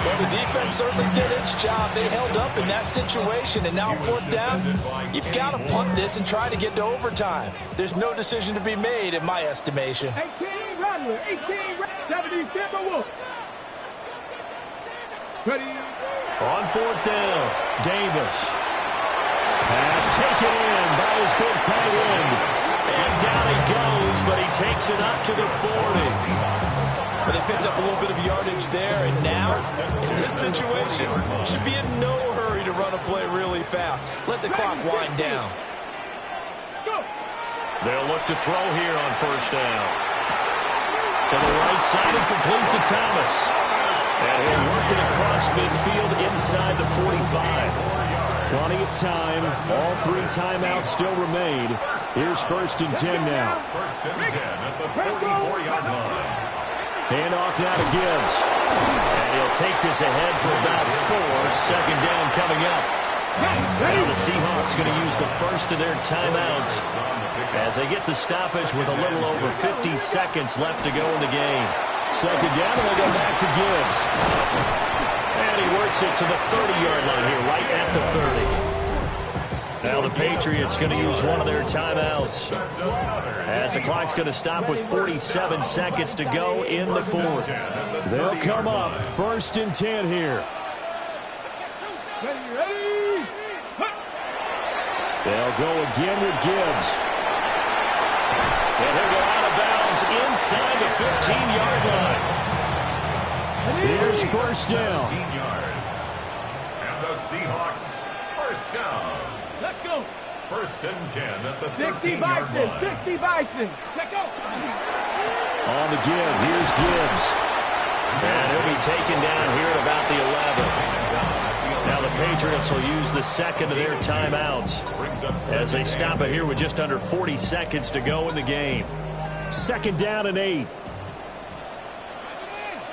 Well, the defense certainly did its job. They held up in that situation, and now 4th down, you've got to punt this and try to get to overtime. There's no decision to be made in my estimation. 18 Rattler, 18 70 Timberwolf. Ready. On 4th down, Davis. Pass taken in by his big tight end. And down he goes, but he takes it up to the 40. But they picked up a little bit of yardage there, and now, in this situation, should be in no hurry to run a play really fast. Let the clock wind down. They'll look to throw here on 1st down. To the right side and complete to Thomas. And he'll work it across midfield inside the 45. Plenty of time. All 3 timeouts still remain. Here's 1st and 10 now. 1st and 10 at the 44-yard line. Hand off now to Gibbs. And he'll take this ahead for about 4. 2nd down coming up. Now the Seahawks going to use the first of their timeouts as they get the stoppage with a little over 50 seconds left to go in the game. 2nd down, and they go back to Gibbs. And he works it to the 30-yard line here, right at the 30. Now the Patriots going to use one of their timeouts, as the clock's going to stop with 47 seconds to go in the fourth. They'll come up 1st and 10 here. They'll go again with Gibbs. And he'll go out of bounds inside the 15-yard line. Here's 1st down. 17 yards. And the Seahawks, 1st down. Let's go. 1st and 10 at the 60 13-yard Bison, line. 60 Bison. Let's go. On the give, here's Gibbs. And he'll be taken down here at about the 11. Now the Patriots will use the second of their timeouts as they stop it here with just under 40 seconds to go in the game. 2nd down and 8.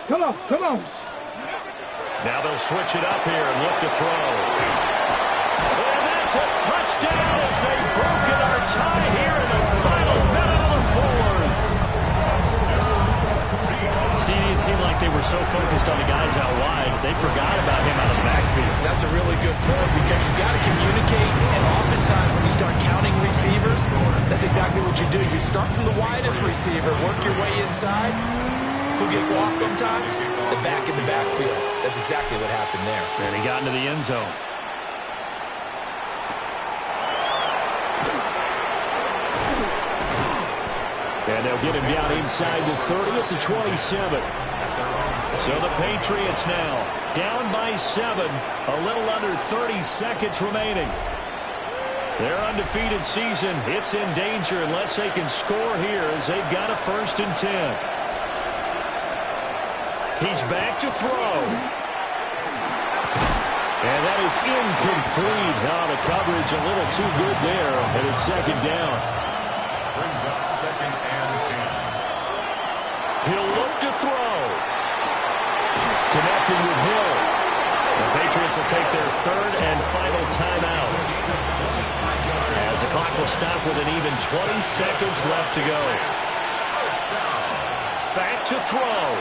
Come on, come on. Now they'll switch it up here and look to throw. And that's a touchdown as they've broken our tie here in the final minute of the fourth. See, it seemed like they were so focused on the guys out wide, they forgot about him out of the backfield. That's a really good point, because you've got to communicate, and oftentimes when you start counting receivers, that's exactly what you do. You start from the widest receiver, work your way inside. Who gets lost sometimes? The back in the backfield. That's exactly what happened there. And he got into the end zone. And they'll get him down inside the 30 at the 27. So the Patriots now down by 7, a little under 30 seconds remaining. Their undefeated season, it's in danger unless they can score here, as they've got a 1st and 10. He's back to throw. And that is incomplete. Now the coverage a little too good there, and it's 2nd down. Brings up 2nd and 10. He'll look to throw. Connecting with Hill. The Patriots will take their 3rd and final timeout, as the clock will stop with an even 20 seconds left to go. Back to throw.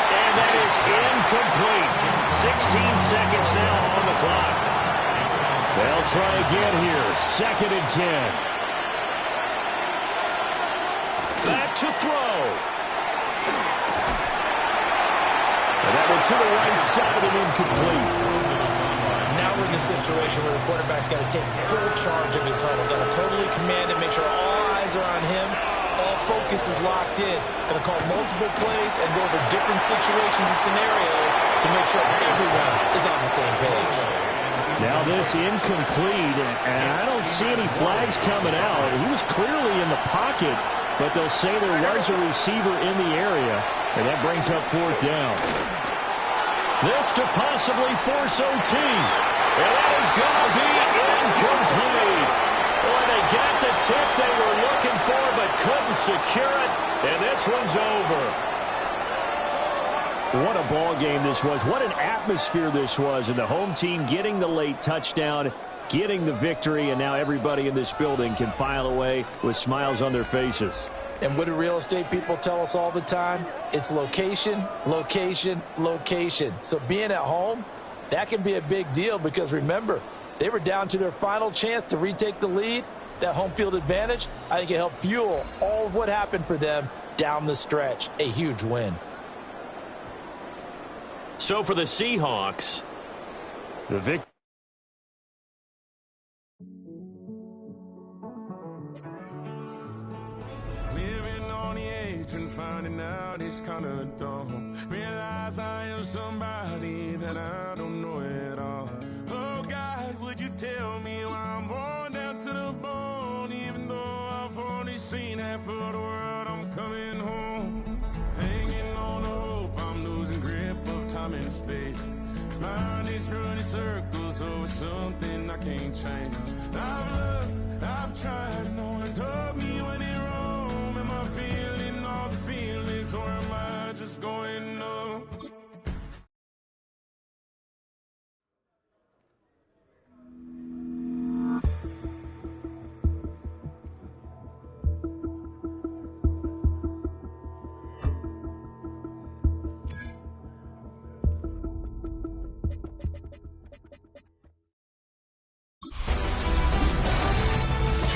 And that is incomplete. 16 seconds now on the clock. They'll try again here. 2nd and 10. Back to throw. And that one to the right side and incomplete. Now we're in the situation where the quarterback's got to take full charge of his huddle. Got to totally command it, make sure all eyes are on him. All focus is locked in. Going to call multiple plays and go over different situations and scenarios to make sure everyone is on the same page. Now this incomplete, and I don't see any flags coming out. He was clearly in the pocket, but they'll say there was a receiver in the area, and that brings up 4th down. This to possibly force OT. And that is going to be incomplete. Boy, they got the tip they were looking for, but couldn't secure it, and this one's over. What a ball game this was. What an atmosphere this was. And the home team getting the late touchdown, getting the victory, and now everybody in this building can file away with smiles on their faces. And what do real estate people tell us all the time? It's location, location, location. So being at home, that can be a big deal, because remember, they were down to their final chance to retake the lead. That home field advantage, I think it helped fuel all of what happened for them down the stretch. A huge win. So for the Seahawks, The victory. Living on the edge and finding out it's kind of dumb. Realize I am somebody that I don't know at all. Oh God, would you tell me why I'm born down to the bone? Even though I've only seen half of the world, I'm coming home. Hanging on the hope, I'm losing grip of time and space. Mind is running circles over something I can't change. I've looked, I've tried, no one told me when it wrong. Am I feeling all the feelings, or am I just going up?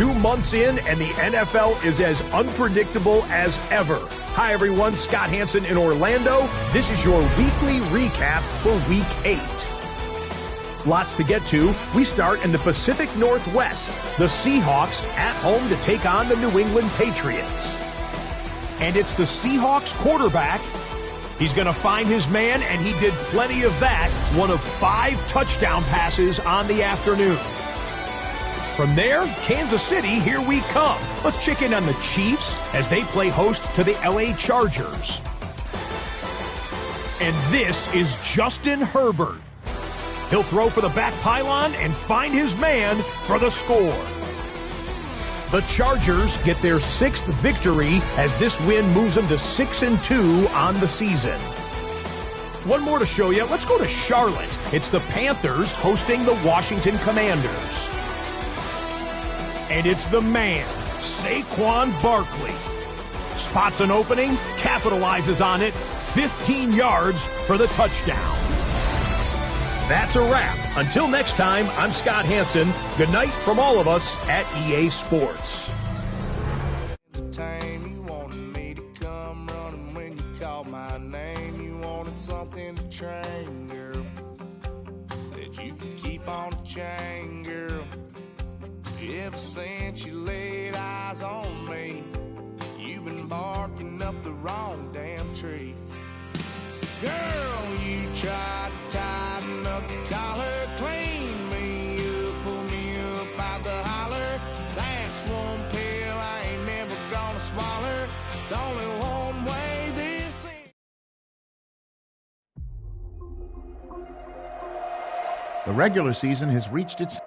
2 months in, and the NFL is as unpredictable as ever. Hi, everyone. Scott Hansen in Orlando. This is your weekly recap for Week 8. Lots to get to. We start in the Pacific Northwest. The Seahawks at home to take on the New England Patriots. And it's the Seahawks quarterback. He's going to find his man, and he did plenty of that. 1 of 5 touchdown passes on the afternoon. From there, Kansas City, here we come. Let's check in on the Chiefs as they play host to the LA Chargers. And this is Justin Herbert. He'll throw for the back pylon and find his man for the score. The Chargers get their 6th victory as this win moves them to 6-2 on the season. One more to show you. Let's go to Charlotte. It's the Panthers hosting the Washington Commanders. And it's the man, Saquon Barkley. Spots an opening, capitalizes on it, 15 yards for the touchdown. That's a wrap. Until next time, I'm Scott Hansen. Good night from all of us at EA Sports. The time you wanted me to come running when you called my name. You wanted something to train, girl, that you could keep on the chain, girl. Ever since you laid eyes on me, you've been barking up the wrong damn tree. Girl, you tried to tighten up the collar, clean me up, pull me up out the holler. That's one pill I ain't never gonna swallow. It's only one way this is. The regular season has reached its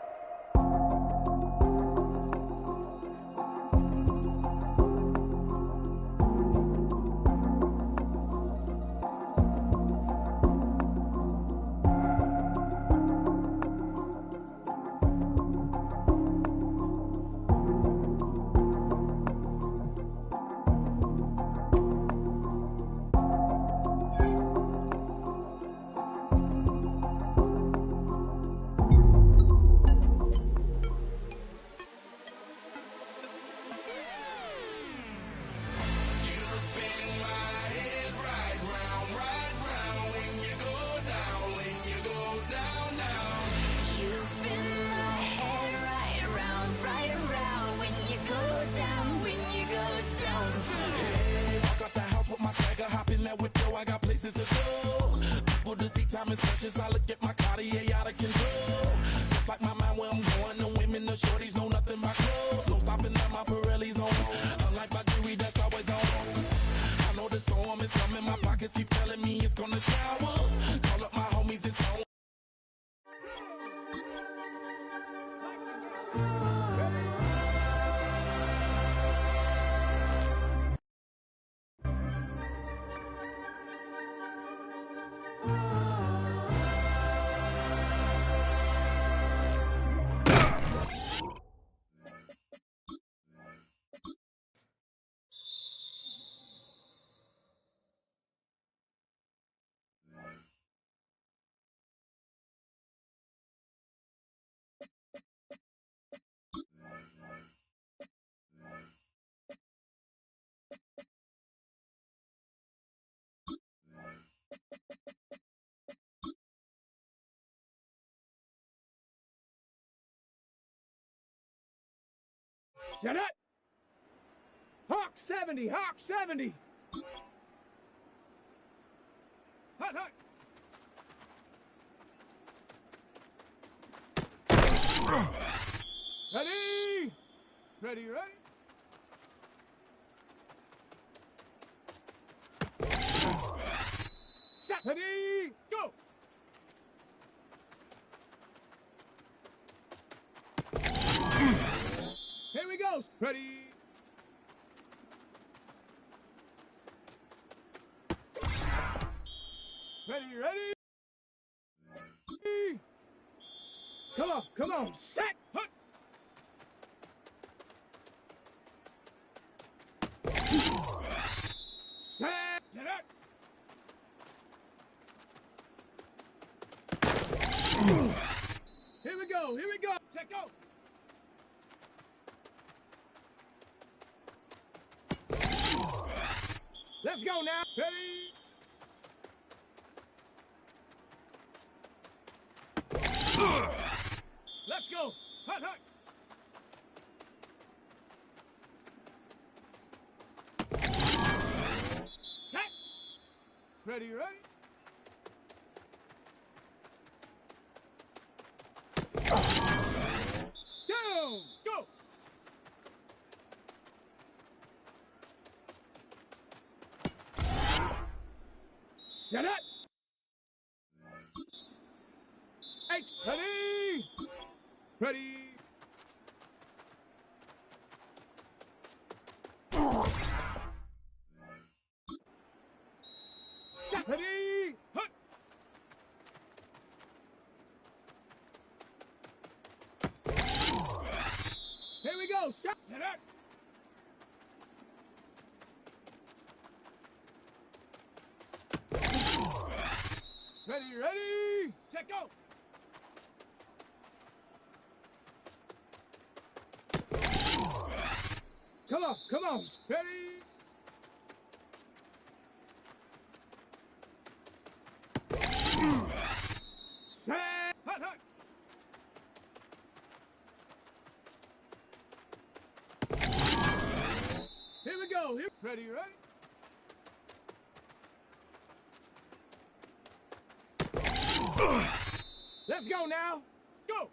Shut up! Hawk 70! Hawk 70! Hut, hut! Ready! Ready, ready! Set! Ready! Go! Here we go! Ready! Ready, ready! Come on, come on! Set! Hut! Set! Get up! Here we go! Here we go! Set, go! Let's go now. Ready? Let's go. Hut, hut. Set. Ready, ready? Down. Go. Set it. Eight. Ready. Ready. Set. Ready. Hut. Here we go. Shot. Set it. Ready, ready. Check go. Come on, come on. Ready. Set. Hut, hut. Here we go. Here. Ready, ready. Let's go now. Go.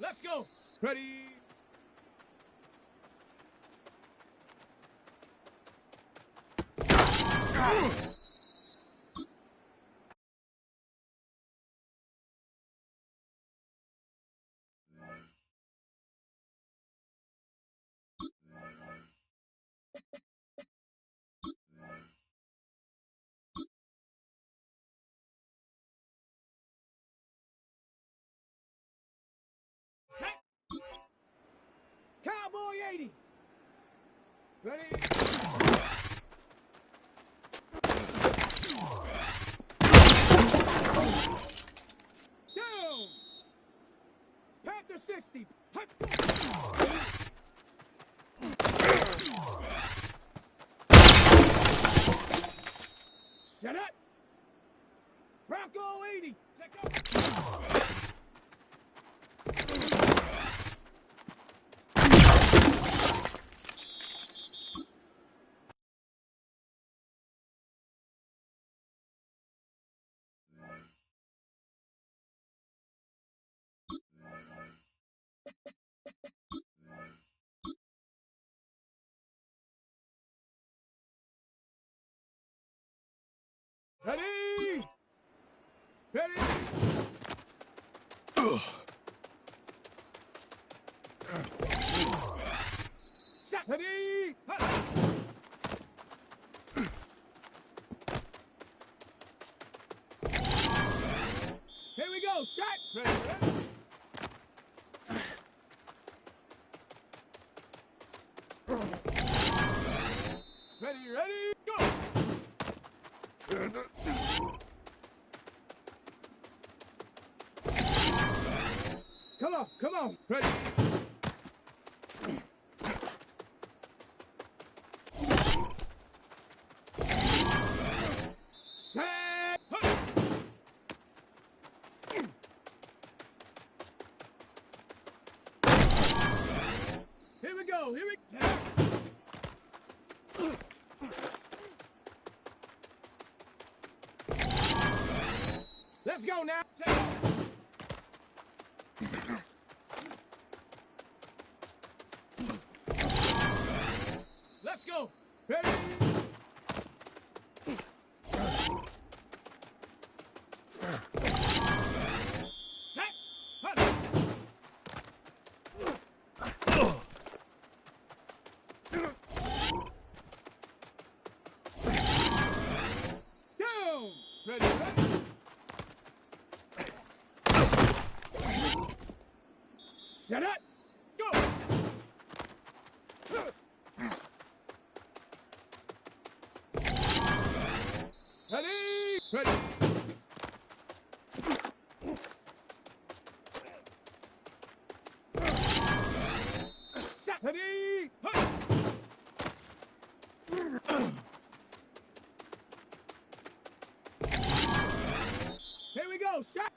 Let's go. Ready. Cowboy 80. Ready? Down. Panther 60. Set it. Bronco 80. Check out. Ready? Ready? Set. Ready? Here we go. Set. Ready? Ready? Ready? Go. Come on, come on. Ready? Set. Here we go. Here we go. Let's go now. Let's go. Ready? Set. Hut. Down. Ready, ready. Set it. Go. Ready? Ready. go. Shot.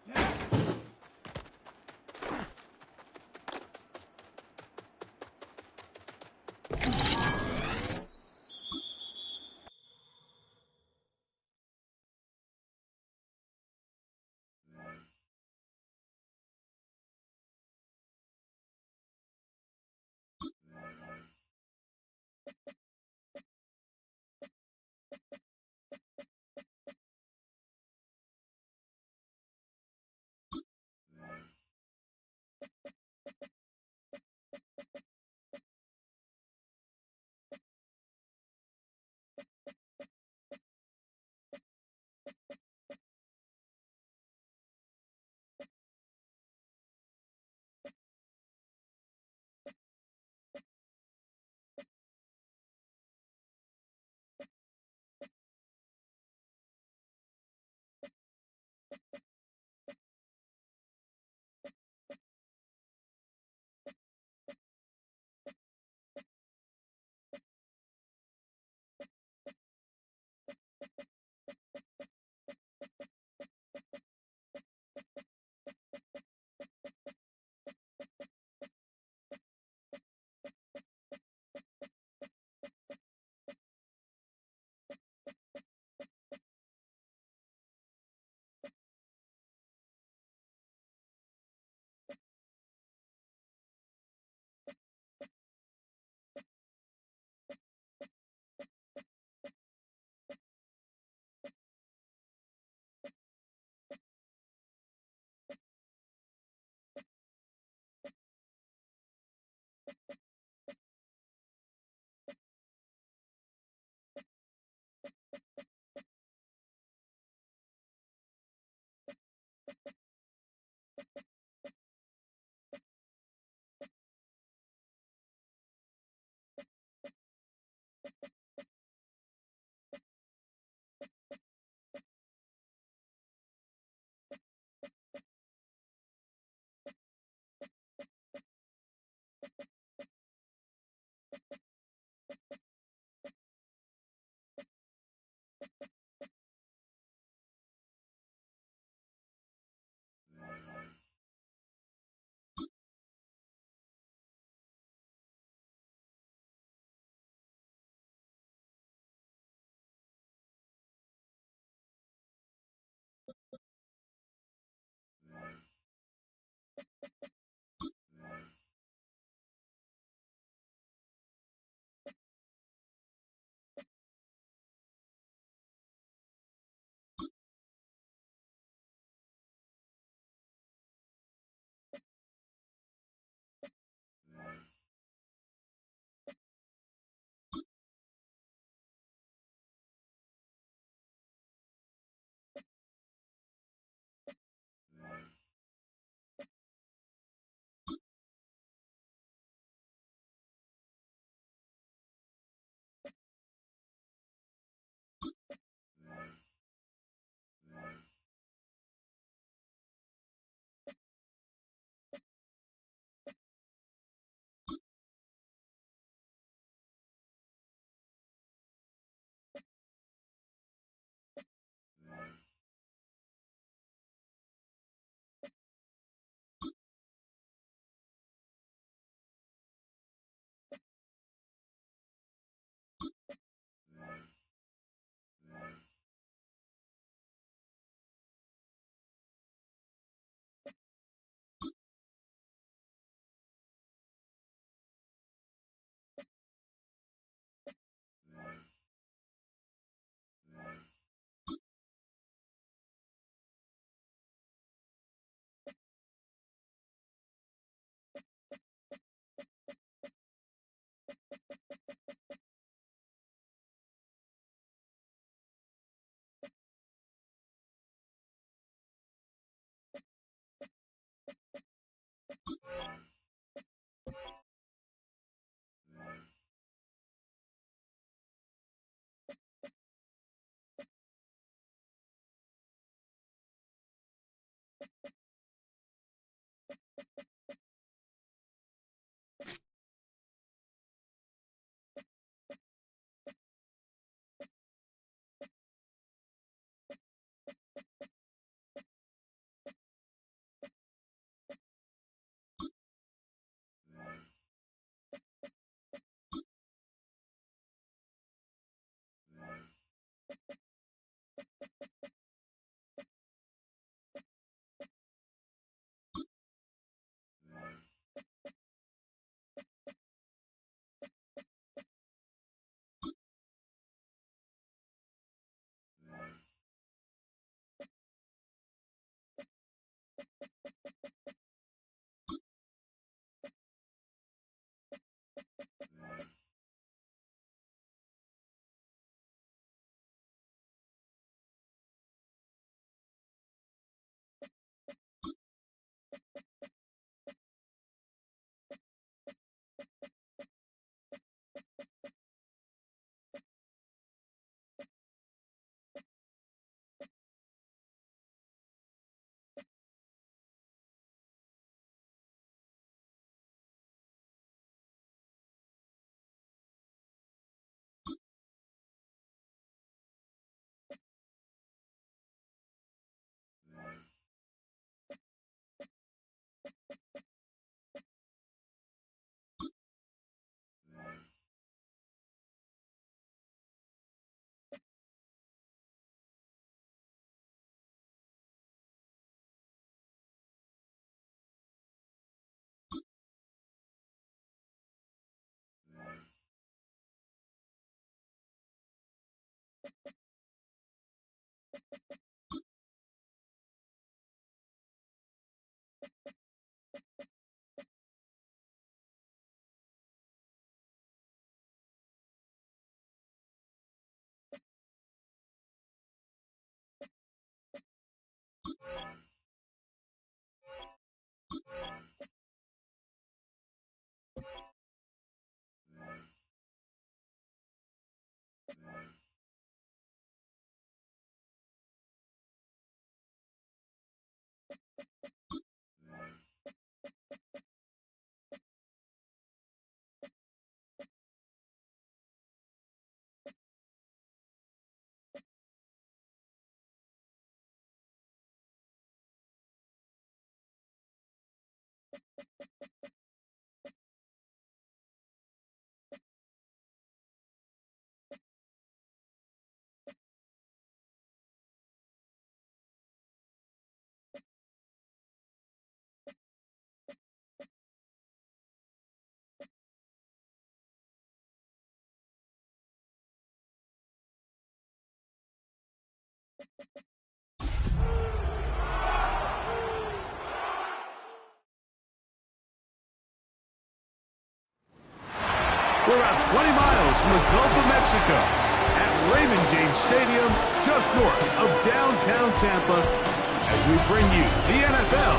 We're about 20 miles from the Gulf of Mexico at Raymond James Stadium, just north of downtown Tampa, as we bring you the NFL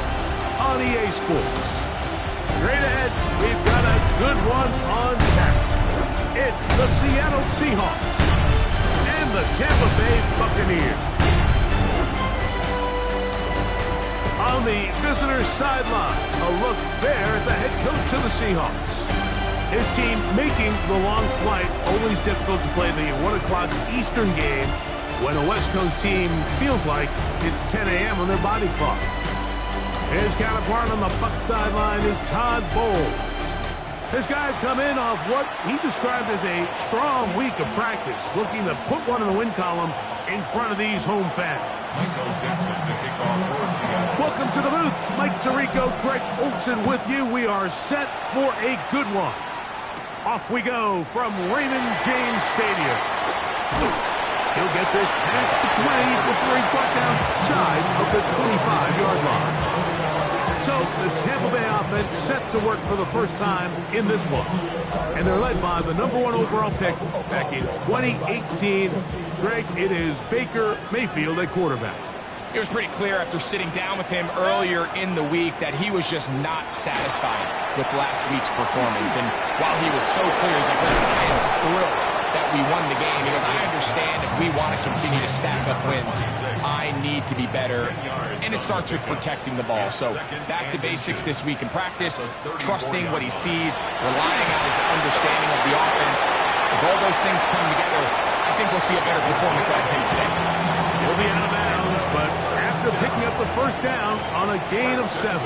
on EA Sports. Straight ahead, we've got a good one on tap. It's the Seattle Seahawks and the Tampa Bay Buccaneers. On the visitors' sideline, a look there at the head coach of the Seahawks. His team making the long flight, always difficult to play the 1 o'clock Eastern game when a West Coast team feels like it's 10 a.m. on their body clock. His counterpart on the Buck sideline is Todd Bowles. His guys come in off what he described as a strong week of practice, looking to put one in the win column in front of these home fans. Welcome to the booth. Mike Tirico, Greg Olson with you. We are set for a good one. Off we go from Raymond James Stadium. He'll get this past the 20 before he's brought down shy of the 25-yard line. So the Tampa Bay offense set to work for the first time in this one. And they're led by the number 1 overall pick back in 2018. Greg, it is Baker Mayfield at quarterback. It was pretty clear after sitting down with him earlier in the week that he was just not satisfied with last week's performance. And while he was so clear, he's like, listen, I am thrilled that we won the game. He goes, I understand if we want to continue to stack up wins, I need to be better. And it starts with protecting the ball. So back to basics this week in practice, trusting what he sees, relying on his understanding of the offense. If all those things come together, I think we'll see a better performance out of him today. He'll be out of bounds, but after picking up the first down on a gain of 7.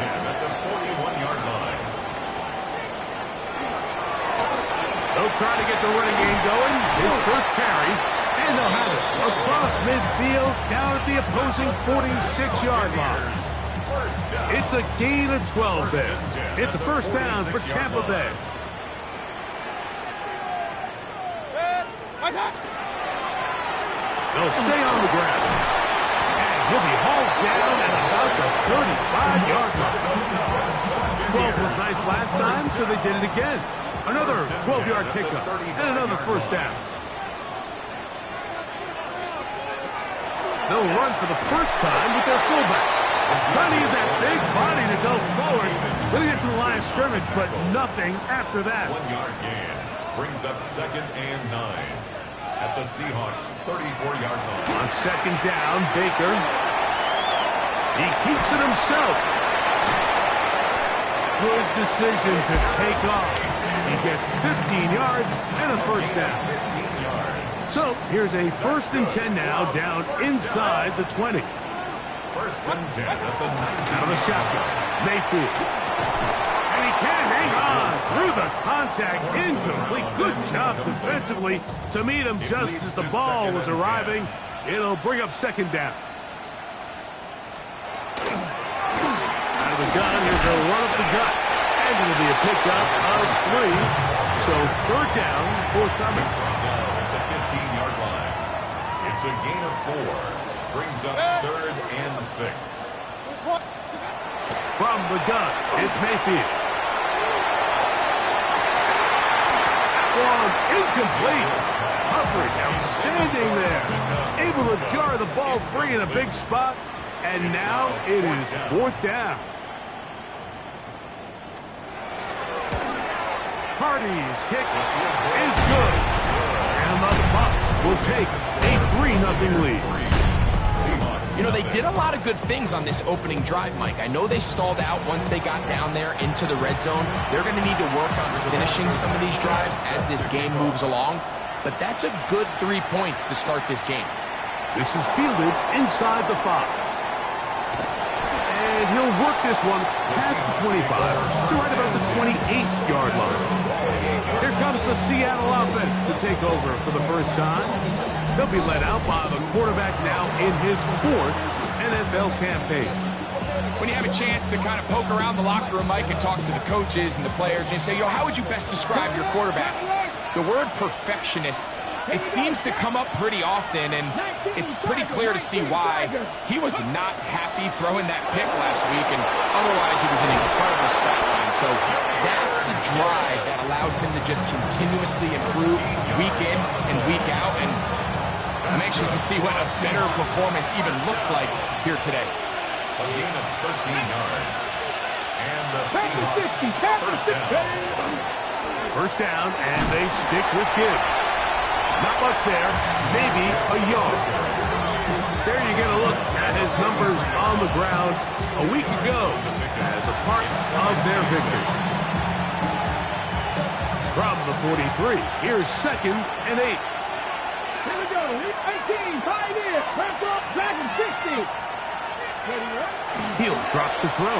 They'll try to get the running game going. His first carry, and they'll have it across midfield down at the opposing 46-yard line. It's a gain of 12 there. It's a first down for Tampa Bay. They'll stay on the ground. And he'll be hauled down at about the 35-yard line. 12 was nice last time, so they did it again. Another 12-yard pickup and another first down. They'll run for the first time with their fullback. Trying to use that big body to go forward. Going to get to the line of scrimmage, but nothing after that. 1-yard gain brings up 2nd and 9 at the Seahawks' 34-yard line. On 2nd down, Baker. He keeps it himself. Good decision to take off. He gets 15 yards and a first down. 15 yards. So here's a 1st and 10 now, down inside the 20. 1st and 10 at the 19. Out of the shotgun, Mayfield. And he can't hang on through the contact. Incomplete. Good job defensively to meet him just as the ball was arriving. It'll bring up 2nd down. Out of the gun, here's a run up the gut. And it'll be a pickup of 3. So 3rd down, forthcoming. At the 15-yard line. It's a gain of 4. Brings up 3rd and 6. From the gun, it's Mayfield. One incomplete. Coverage outstanding there. Able to jar the ball free in a big spot. And now it is 4th down. Hardy's kick is good. And the Bucs will take a 3-0 lead. You know, they did a lot of good things on this opening drive, Mike. I know they stalled out once they got down there into the red zone. They're going to need to work on finishing some of these drives as this game moves along. But that's a good 3 points to start this game. This is fielded inside the 5. And he'll work this one past the 25 to right about the 28-yard line. Here comes the Seattle offense to take over for the first time. He'll be led out by the quarterback now in his 4th NFL campaign. When you have a chance to kind of poke around the locker room, Mike, and talk to the coaches and the players, and you say, how would you best describe your quarterback? The word perfectionist, it seems to come up pretty often, and it's pretty clear to see why. He was not happy throwing that pick last week, and otherwise it was an incredible stat line. So that's the drive that allows him to just continuously improve week in and week out, and I'm anxious to see what a better performance even looks like here today. A gain of 13 yards. And the Seahawks first down. First down, and they stick with Gibbs. Not much there, maybe a yard. There you get a look at his numbers on the ground a week ago as a part of their victory. From the 43, here's 2nd and 8. Here we go. 18, pioneer. Press up, Dragon 60. He'll drop to throw.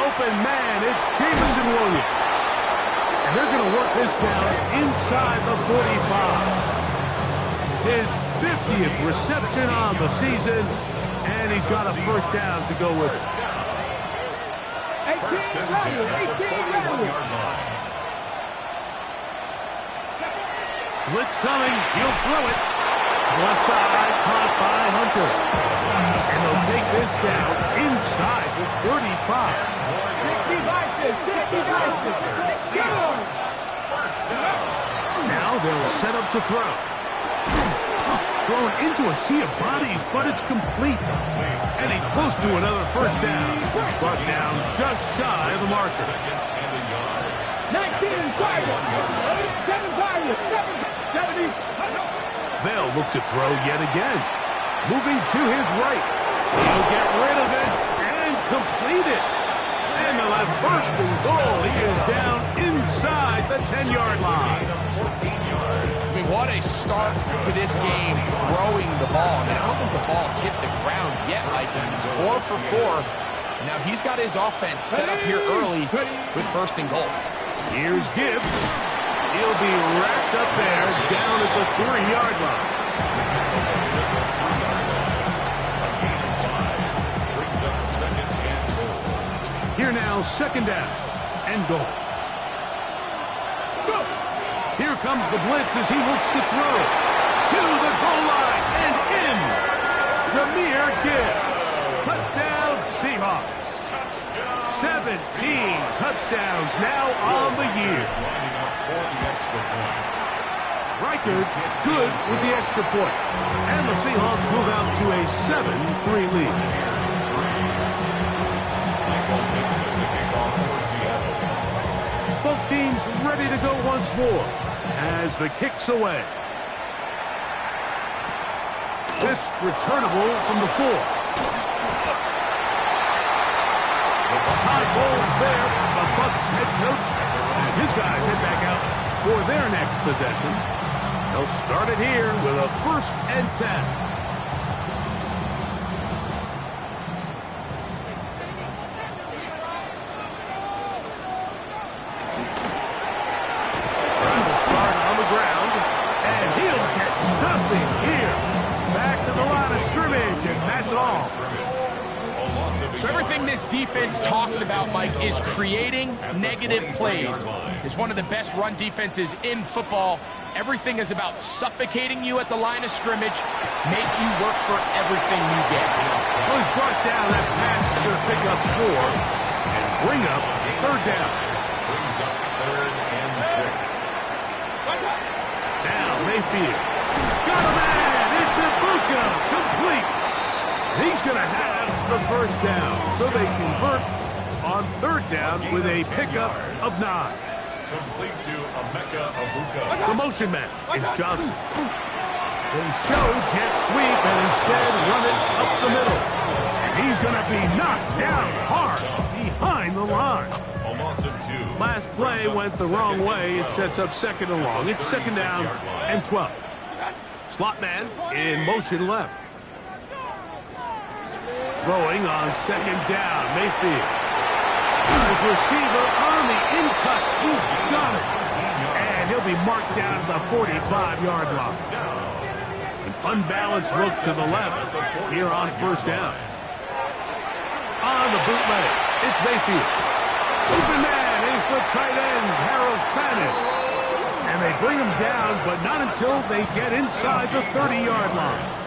Open man, it's Jameson Williams. And they're going to work this down inside the 45. His 50th reception on the season, and he's got a first down to go with it. 18 yard. Blitz coming, he'll throw it. Left side, caught by Hunter. And they'll take this down inside the 35. 60 vices, 60 vices. First down. Now they'll set up to throw. Thrown into a sea of bodies, but it's complete. And he's close to another first down. Brought down just shy of the marker. 19 Tigers, 7 Tigers, 70. They'll look to throw yet again. Moving to his right. He'll get rid of it and complete it. And they'll have 1st and goal. He is down inside the 10-yard line. I mean, what a start to this game throwing the ball. I mean, I don't think the ball's hit the ground yet. Like, he's 4 for 4. Now he's got his offense set up here early with 1st and goal. Here's Gibbs. He'll be racked up there down at the 3-yard line. Here now, 2nd down and goal. Here comes the blitz as he looks to throw. To the goal line and in. Jahmyr Gibbs. Touchdown. Seahawks. 17 touchdowns now on the year. Reichard good with the extra point. And the Seahawks move out to a 7-3 lead. Both teams ready to go once more as the kick's away. This returnable from the 4. High balls there. The Bucs head coach and his guys head back out for their next possession. They'll start it here with a 1st and 10. So everything this defense talks about, Mike, is creating negative plays. It's one of the best run defenses in football. Everything is about suffocating you at the line of scrimmage, make you work for everything you get. Well, he's brought down. That pass is going to pick up 4 and bring up 3rd down. Brings up 3rd and 6. Now Mayfield. Got a man. It's Ibuka. Complete. He's going to have the 1st down. So they convert on 3rd down with a pickup of 9. Complete to Emeka Ibuka. The motion man is Johnson. They show jet sweep and instead run it up the middle. And he's going to be knocked down hard behind the line. A loss of 2. Last play went the wrong way. It sets up 2nd and long. It's 2nd down and 12. Slot man in motion left. Throwing on 2nd down. Mayfield. His receiver on the in-cut. He's got it. And he'll be marked down at the 45-yard line. An unbalanced look to the left here on 1st down. On the bootleg, it's Mayfield. Open man is the tight end, Harold Fannin. And they bring him down, but not until they get inside the 30-yard line.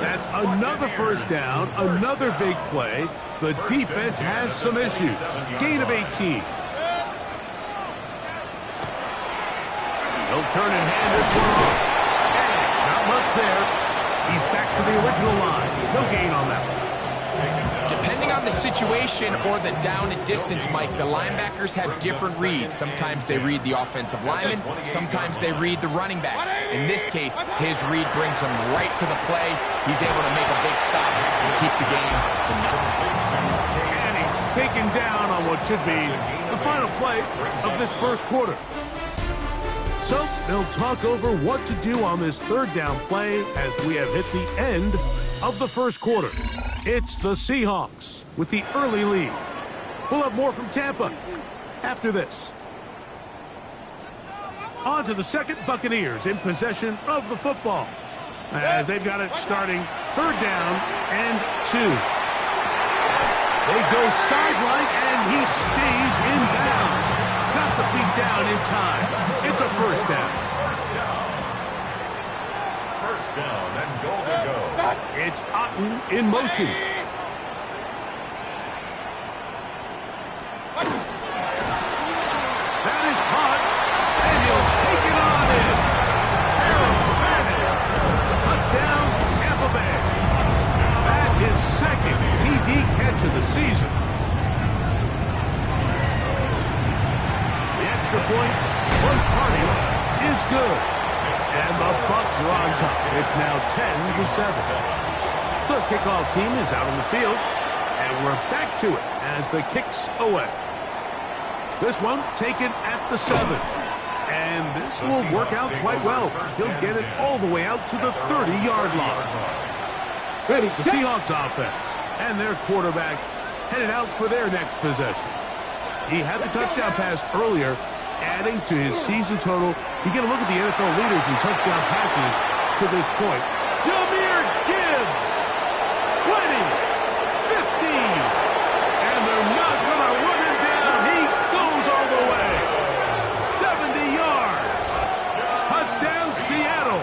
That's another 1st down, another big play. The defense has some issues. Gain of 18. They'll turn and hand this one off. And not much there. He's back to the original line. No gain on that one. Depending on the situation or the down and distance, Mike, the linebackers have different reads. Sometimes they read the offensive lineman. Sometimes they read the running back. In this case, his read brings him right to the play. He's able to make a big stop and keep the game to nothing. And he's taken down on what should be the final play of this 1st quarter. So they'll talk over what to do on this 3rd down play as we have hit the end of the 1st quarter. It's the Seahawks with the early lead. We'll have more from Tampa after this. On to the 2nd, Buccaneers in possession of the football as they've got it starting 3rd down and 2. They go sideline and he stays in bounds. Got the feet down in time. It's a 1st down. 1st down and goal to go. It's Otten in motion. That is caught, and he'll take it on in. Harold Fannin. Touchdown, Tampa Bay. That is 2nd TD catch of the season. The extra point from Carney is good. And the Bucs are on top. It's now 10-7. The kickoff team is out on the field, and we're back to it as the kick's away. This one taken at the 7. And this will work out quite well. He'll get it all the way out to the 30-yard line. The Seahawks offense and their quarterback headed out for their next possession. He had the touchdown pass earlier, adding to his season total. You get a look at the NFL leaders in touchdown passes to this point. Jahmyr Gibbs, 20, 15, and they're not going to run him down. He goes all the way. 70 yards. Touchdown, Seattle.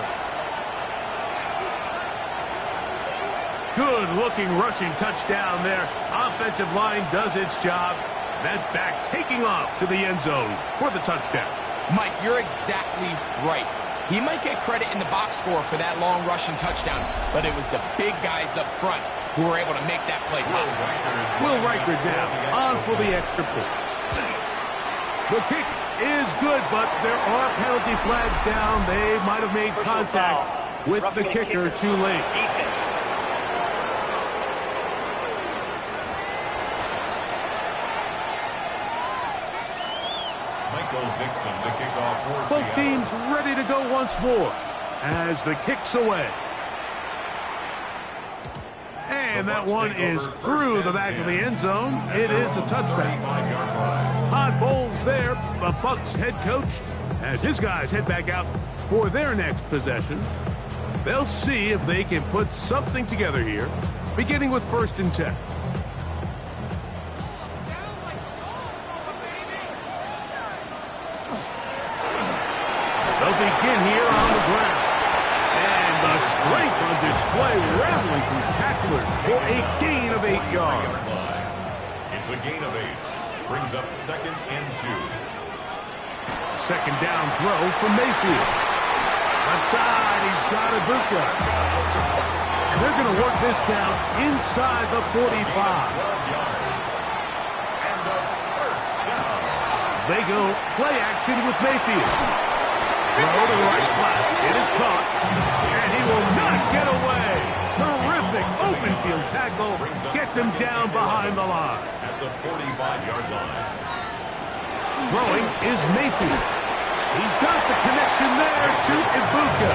Good-looking rushing touchdown there. Offensive line does its job. That back taking off to the end zone for the touchdown. Mike, you're exactly right. He might get credit in the box score for that long rushing touchdown, but it was the big guys up front who were able to make that play possible. Will Riker down on for the extra point. The kick is good, but there are penalty flags down. They might have made contact with the kicker too late. Both teams ready to go once more as the kick's away. And that one is through the back of the end zone. It is a touchback. Todd Bowles there, the Bucs head coach, as his guys head back out for their next possession. They'll see if they can put something together here, beginning with 1st and 10. They'll begin here on the ground. And the strength on display, rattling through tacklers for a gain of 8 yards. It's a gain of 8. Brings up 2nd and 2. Second down throw from Mayfield. Left side, he's got Ibuka. And they're going to work this down inside the 45. They go play action with Mayfield. Throw to the right flat. It is caught. And he will not get away. Terrific open field tackle. Gets him down behind the line. At the 45-yard line. Throwing is Mayfield. He's got the connection there to Ibuka.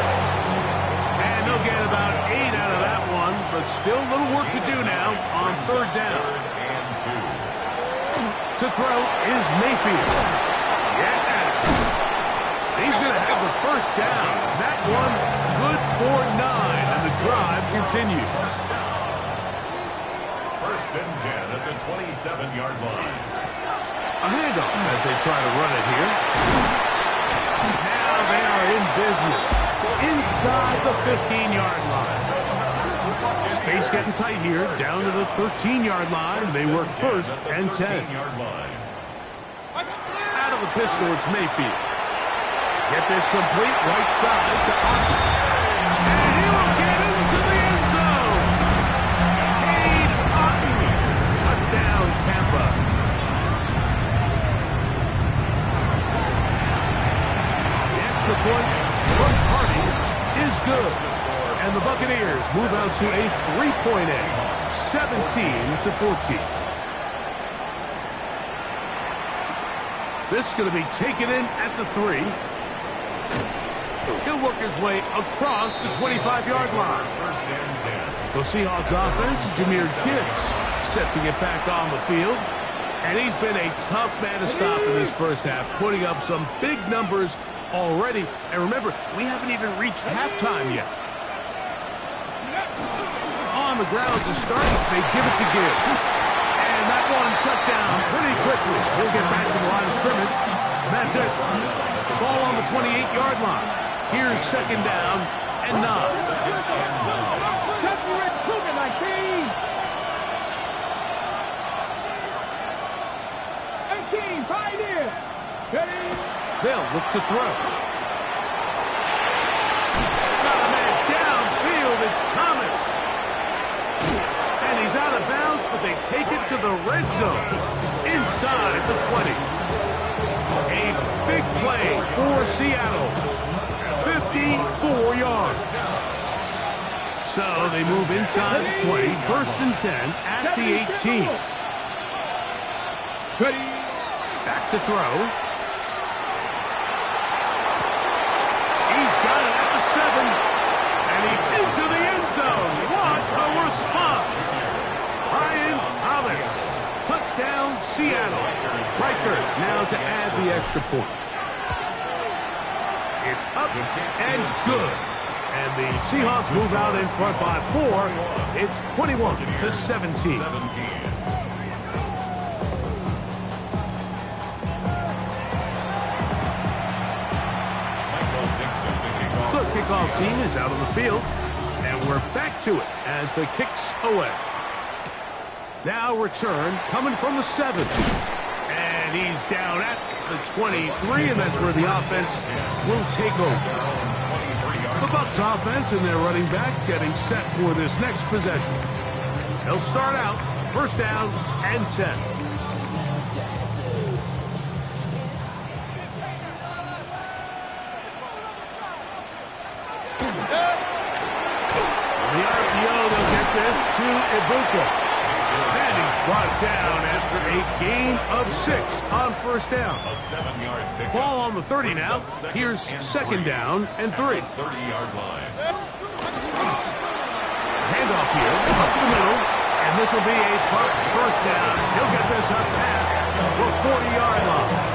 And they'll get about 8 out of that one, but still a little work to do now on 3rd down. To throw is Mayfield. Yeah. He's going to have the 1st down. That one good for 9, and the drive continues. 1st and 10 at the 27-yard line. A handoff as they try to run it here. Now they are in business inside the 15-yard line. Space getting tight here, down to the 13-yard line. They work 1st and 10. Out of the pistol, it's Mayfield. Get this complete right side to Otten. And he will get into the end zone. Cade Otten. Touchdown, Tampa. The extra point from Hardy is good. And the Buccaneers move out to a 3-point edge, 17-14. This is going to be taken in at the 3. He'll work his way across the 25-yard line. The Seahawks offense, Jahmyr Gibbs, set to get back on the field. And he's been a tough man to stop in this first half, putting up some big numbers already. And remember, we haven't even reached halftime yet. On the ground to start, they give it to Gibbs. And that one shut down pretty quickly. He'll get back to the line of scrimmage. That's it. The ball on the 28-yard line. Here's 2nd down and 9. 18, pioneer. They'll look to throw. Got a man downfield. It's Thomas. And he's out of bounds, but they take it to the red zone inside the 20. A big play for Seattle. 54 yards. So they move inside the 20. 1st and 10 at the 18. Back to throw. He's got it at the 7. And he's into the end zone. What a response. Brian Thomas. Touchdown, Seattle. Riker now to add the extra point. It's up and good. And the Seahawks move out in front by 4. It's 21-17. The kickoff team is out on the field. And we're back to it as the kick's away. Now return coming from the 7. And he's down at the 23, and that's where the offense will take over. The Bucs offense and their running back getting set for this next possession. They'll start out first down and 10. The RPO, they'll get this to Ibuka. And he's brought down after a gain of 6 on first down. A 7-yard pickup. Ball on the 30 now. Here's second down and 3. 30-yard line. Handoff here, up the middle, and this will be a Bucs first down. He'll get this up past the 40-yard line.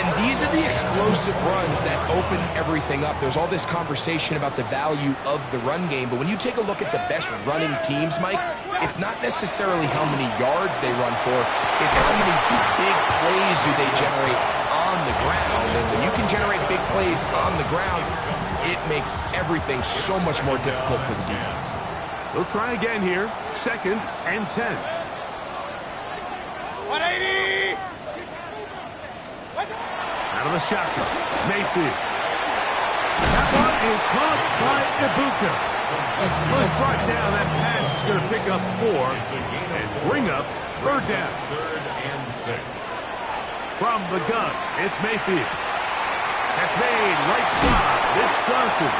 And these are the explosive runs that open everything up. There's all this conversation about the value of the run game, but when you take a look at the best running teams, Mike, it's not necessarily how many yards they run for, it's how many big plays do they generate on the ground. And when you can generate big plays on the ground, it makes everything so much more difficult for the defense. They'll try again here, second and 10. 180! Out of the shotgun, Mayfield. That one is caught by Ibuka. Was brought down. That pass is going to pick up 4 and bring up third down. 3rd and 6. From the gun, it's Mayfield. That's made right side. It's Johnson.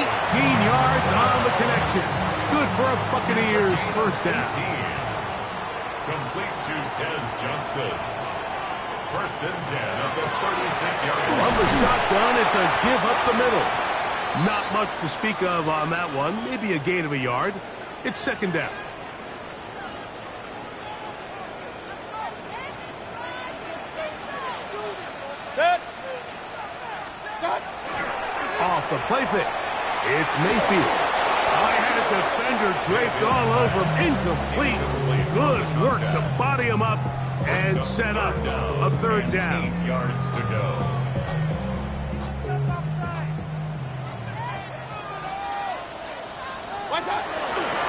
18 yards on the connection. Good for a Buccaneers first down. Complete to Des Johnson. First and 10 at the 36-yard line. From the shotgun, it's a give up the middle. Not much to speak of on that one. Maybe a gain of a yard. It's second down. Off the play fake. It's Mayfield. I had a defender draped all over him. Incomplete. Good work to body him up and set up a third down. 8 yards to go.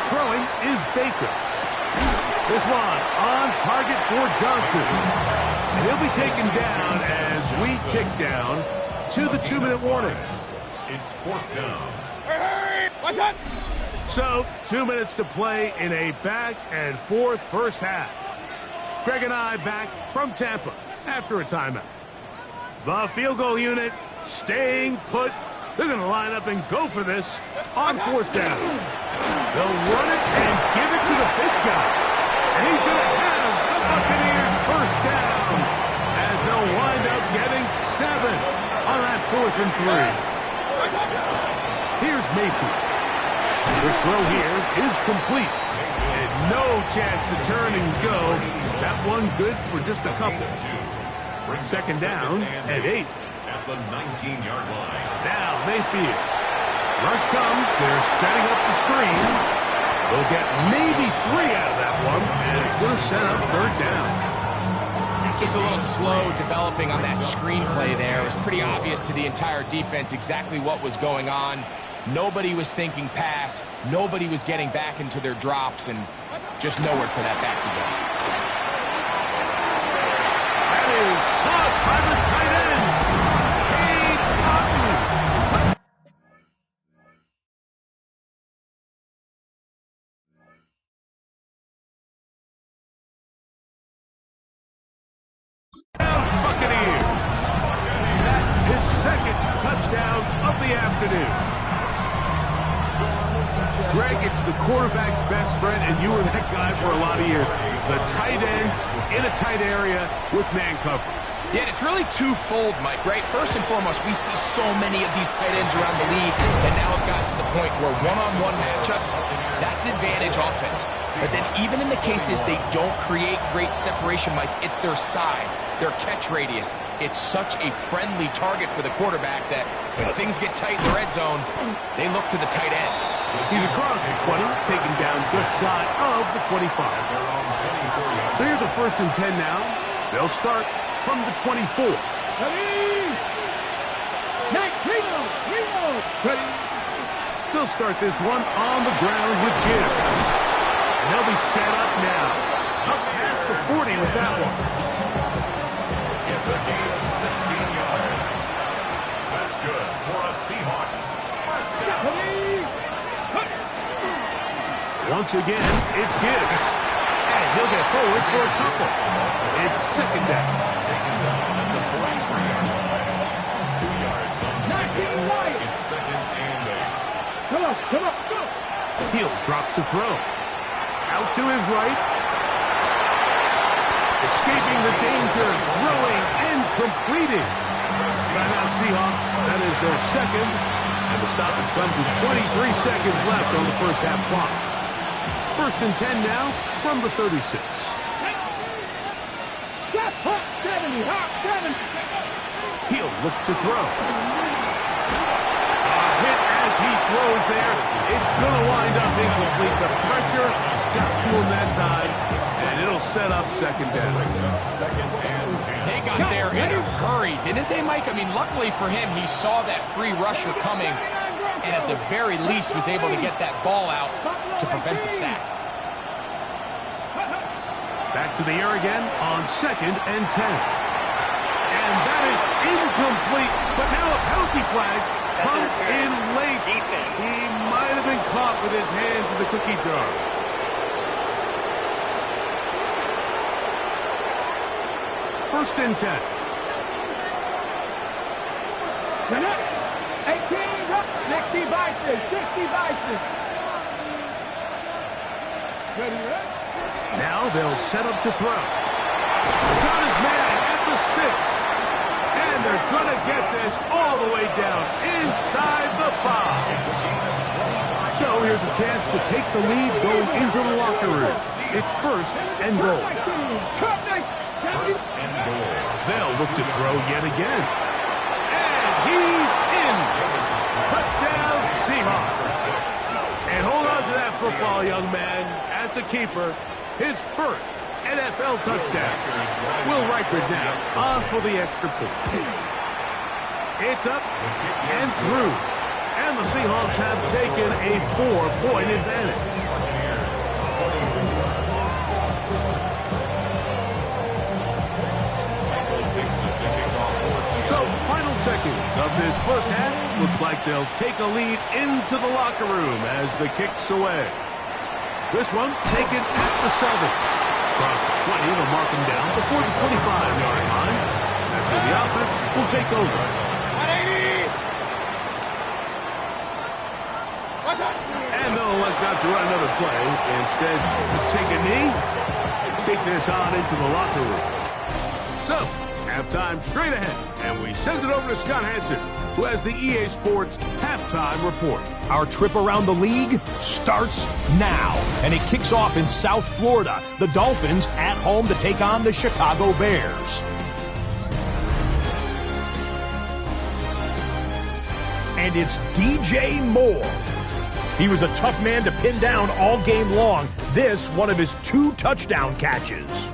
Throwing is Baker. This one on target for Johnson. And he'll be taken down as we tick down to the 2-minute warning. It's 4th down. Hey! What's up? So, 2 minutes to play in a back and forth first half. Greg and I back from Tampa after a timeout. The field goal unit staying put. They're going to line up and go for this on 4th down. They'll run it and give it to the big guy. And he's going to have the Buccaneers first down as they'll wind up getting 7 on that 4th and 3. Here's Mayfield. The throw here is complete. And no chance to turn and go. That one good for just a couple. Second down and 8. At the 19-yard line. Now Mayfield. Rush comes. They're setting up the screen. They'll get maybe 3 out of that one. And it's going to set up third down. Just a little slow developing on that screenplay there. It was pretty obvious to the entire defense exactly what was going on. Nobody was thinking pass. Nobody was getting back into their drops, and just nowhere for that back to go. That is caught by the tight end. Cade Otton. Buccaneers. His second touchdown of the afternoon. Greg, it's the quarterback's best friend, and you were that guy for a lot of years. The tight end in a tight area with man coverage. Yeah, and it's really twofold, Mike, right? First and foremost, we see so many of these tight ends around the league that now have gotten to the point where one-on-one matchups, that's advantage offense. But then even in the cases they don't create great separation, Mike, it's their size, their catch radius. It's such a friendly target for the quarterback that when things get tight in the red zone, they look to the tight end. He's across the 20, taken down just shy of the 25. So here's a 1st and 10 now. They'll start from the 24. They'll start this one on the ground with Gibbs. And set up now. Up past the 40 with that one. It's a gain of 16 yards. That's good for a Seahawks first down. Once again, it's Gibbs. And he'll get forward for a couple. It's second down. Taken down at the 43-yard line. 2 yards on the gain. It's second and 8. Come on, come on, go. He'll drop to throw. Out to his right. Escaping the danger, throwing and completing. Timeout Seahawks. That is their second. And the stoppage comes with 23 seconds left on the first half clock. First and 10 now from the 36. He'll look to throw. A hit as he throws there. It's going to wind up incomplete. The pressure got to him that time, and it'll set up second down. They got there in a hurry, didn't they, Mike? I mean, luckily for him, he saw that free rusher coming, and at the very least was able to get that ball out to prevent the sack. Back to the air again on second and 10. And that is incomplete, but now a penalty flag comes in late. He might have been caught with his hands in the cookie jar. First and 10. 60 vices, 60 vices. Now they'll set up to throw. Got his man at the 6. And they're going to get this all the way down inside the 5. So here's a chance to take the lead going into the locker room. It's first and goal. First and goal. They'll look to throw yet again. And he's in. Touchdown, Seahawks. And hold on to that football, young man. That's a keeper. His first NFL touchdown. Will Reichard now on for the extra point. It's up and through. And the Seahawks have taken a 4-point advantage. So, final seconds of this first half. Looks like they'll take a lead into the locker room as the kick's away. This one taken at the 7. Across the 20, they'll mark him down before the 25-yard line. That's where the offense will take over. 180! What's up? And they'll elect not to run another play. Instead, just take a knee and take this on into the locker room. So, halftime straight ahead. And we send it over to Scott Hansen, who has the EA Sports halftime report. Our trip around the league starts now, and it kicks off in South Florida. The Dolphins at home to take on the Chicago Bears. And it's DJ Moore. He was a tough man to pin down all game long. This, one of his 2 touchdown catches.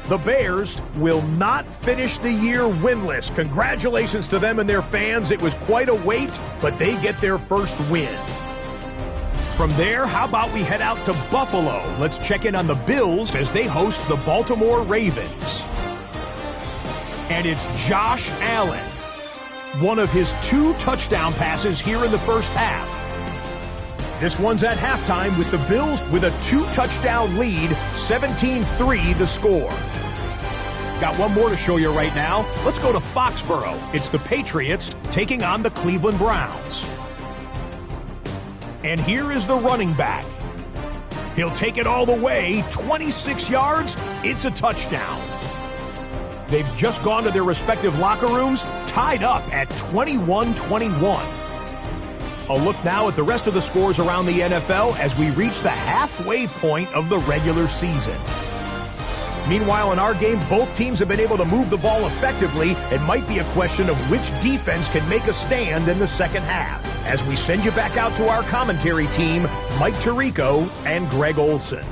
The Bears will not finish the year winless. Congratulations to them and their fans. It was quite a wait, but they get their first win. From there, how about we head out to Buffalo? Let's check in on the Bills as they host the Baltimore Ravens. And it's Josh Allen. One of his 2 touchdown passes here in the first half. This one's at halftime with the Bills with a 2-touchdown lead, 17-3 the score. Got one more to show you right now. Let's go to Foxborough. It's the Patriots taking on the Cleveland Browns. And here is the running back. He'll take it all the way, 26 yards, it's a touchdown. They've just gone to their respective locker rooms, tied up at 21-21. A look now at the rest of the scores around the NFL as we reach the halfway point of the regular season. Meanwhile, in our game, both teams have been able to move the ball effectively. It might be a question of which defense can make a stand in the second half. As we send you back out to our commentary team, Mike Tirico and Greg Olson.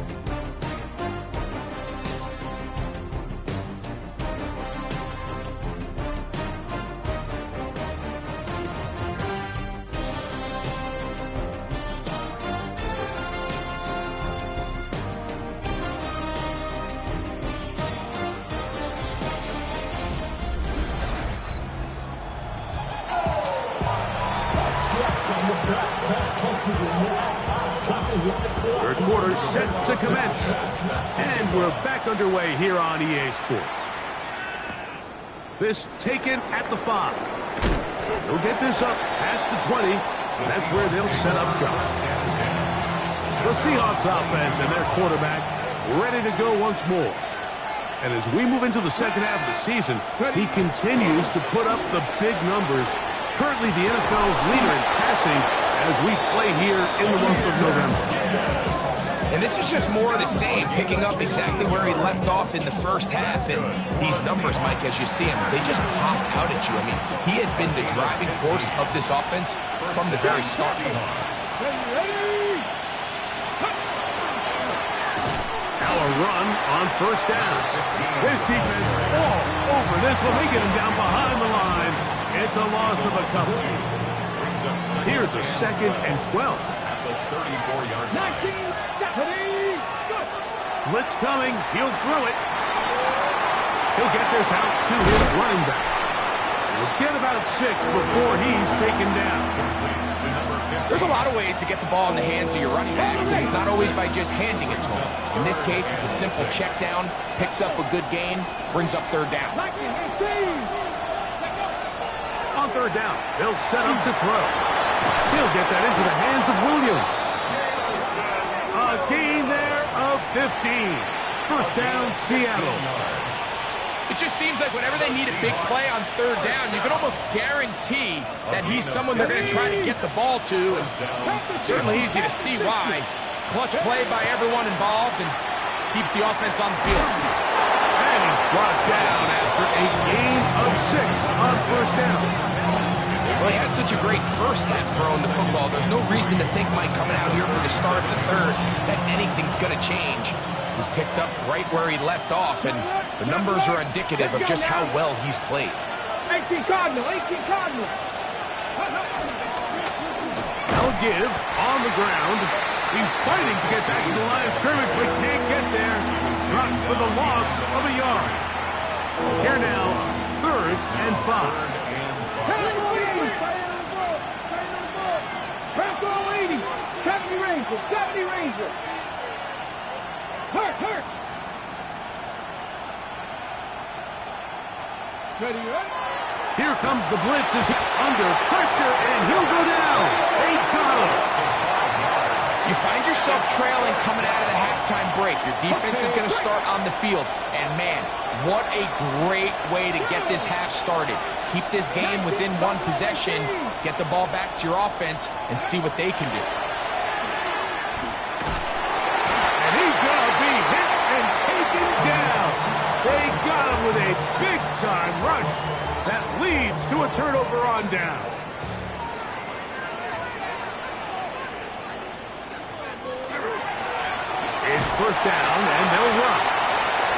Third quarter set to commence. And we're back underway here on EA Sports. This taken at the 5. They'll get this up past the 20. That's where they'll set up shop. The Seahawks offense and their quarterback ready to go once more. And as we move into the second half of the season, he continues to put up the big numbers. Currently the NFL's leader in passing as we play here in the month of November. And this is just more of the same, picking up exactly where he left off in the first half. And these numbers, Mike, as you see them, they just pop out at you. I mean, he has been the driving force of this offense from the very start. Now a run on first down. This defense all over this one. They get him down behind the line. It's a loss of a couple. Here's a 2nd and 12. Blitz coming. He'll throw it. He'll get this out to his running back. We'll get about 6 before he's taken down. There's a lot of ways to get the ball in the hands of your running backs, and it's not always by just handing it to him. In this case, it's a simple check down, picks up a good gain, brings up third down. On third down, they'll set him to throw. He'll get that into the hands of Williams. A gain there of 15. First down, Seattle. It just seems like whenever they need a big play on third down, you can almost guarantee that he's someone they're going to try to get the ball to. And it's certainly easy to see why. Clutch play by everyone involved and keeps the offense on the field. And he's brought down after a gain of 6 on first down. Well, he had such a great first half throwing the football. There's no reason to think, Mike, coming out here for the start of the third, that anything's going to change. He's picked up right where he left off, and the numbers are indicative of just how well he's played. 18 Cardinal, 18 Cardinal. Now give on the ground. He's fighting to get back to the line of scrimmage, but can't get there. He's dropped for the loss of a yard. Here now, 3rd and 5. Franco 80, 70 Ranger, 70 Ranger. Hurt. Steady, right? Here comes the blitz as he's under pressure, and he'll go down. They got him. You find yourself trailing coming out of the halftime break. Your defense is going to start on the field. And, man, what a great way to get this half started. Keep this game within one possession, get the ball back to your offense, and see what they can do. And he's going to be hit and taken down. They got him with a big-time rush that leads to a turnover on down. It's first down, and they'll run.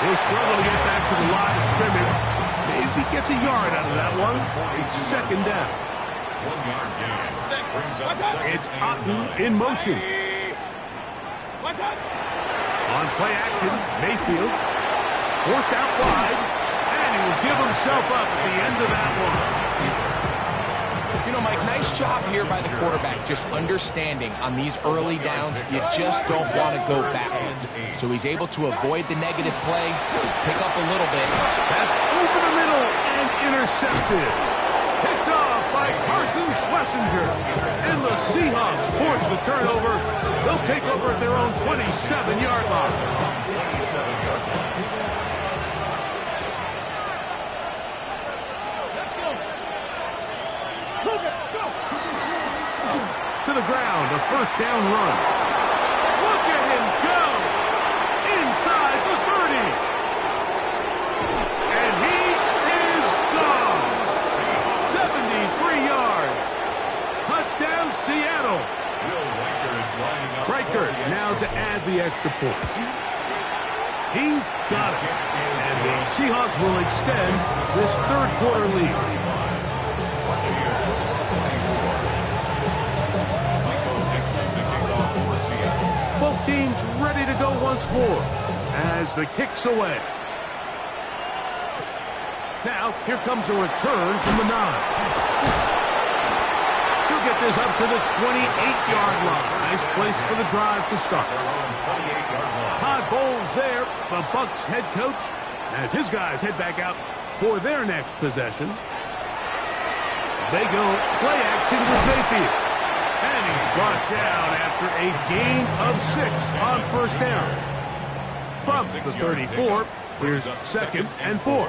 He'll struggle to get back to the line of scrimmage. Maybe gets a yard out of that one. It's 2nd down. 1 yard gain. It's Otten in motion. On play action, Mayfield forced out wide, and he will give himself up at the end of that one. You know, Mike, nice job here by the quarterback, just understanding on these early downs, you just don't want to go backwards. So he's able to avoid the negative play, pick up a little bit. That's over the middle and intercepted. Picked off by Carson Schlesinger. And the Seahawks force the turnover. They'll take over at their own 27-yard line. To the ground, a first down run. Look at him go! Inside the 30. And he is gone. 73 yards. Touchdown, Seattle. Riker now to add the extra point. He's got it. And the Seahawks will extend this third quarter lead. Both teams ready to go once more as the kick's away. Now, here comes a return from the 9. He'll get this up to the 28-yard line. Nice place for the drive to start. Todd Bowles there, the Bucs head coach, as his guys head back out for their next possession. They go play action with Mayfield. And he's brought down after a gain of 6 on first down. From the 34, here's 2nd and 4.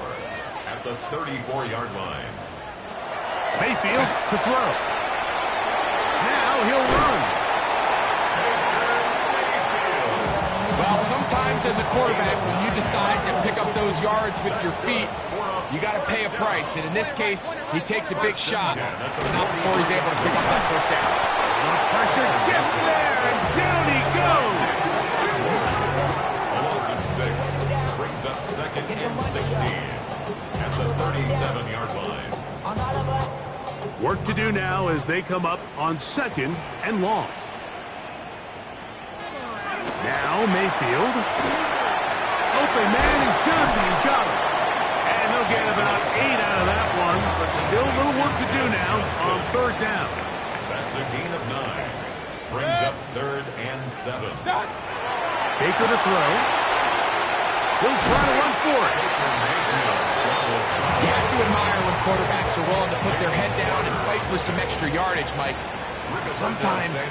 At the 34-yard line. Mayfield to throw. Now he'll run. Well, sometimes as a quarterback, when you decide to pick up those yards with your feet, you got to pay a price. And in this case, he takes a big shot, but not before he's able to pick up that first down. The pressure gets there, and down he goes. A loss of 6 brings up 2nd and 16 at the 37-yard line. Work to do now as they come up on 2nd and long. Now Mayfield. Open man is Johnson. He's got him. And they'll get about 8 out of that one, but still a little work to do now on 3rd down. That's a gain of 9. Brings up 3rd and 7. Baker to throw. He'll try to run for it. You have to admire when quarterbacks are willing to put their head down and fight for some extra yardage, Mike. Sometimes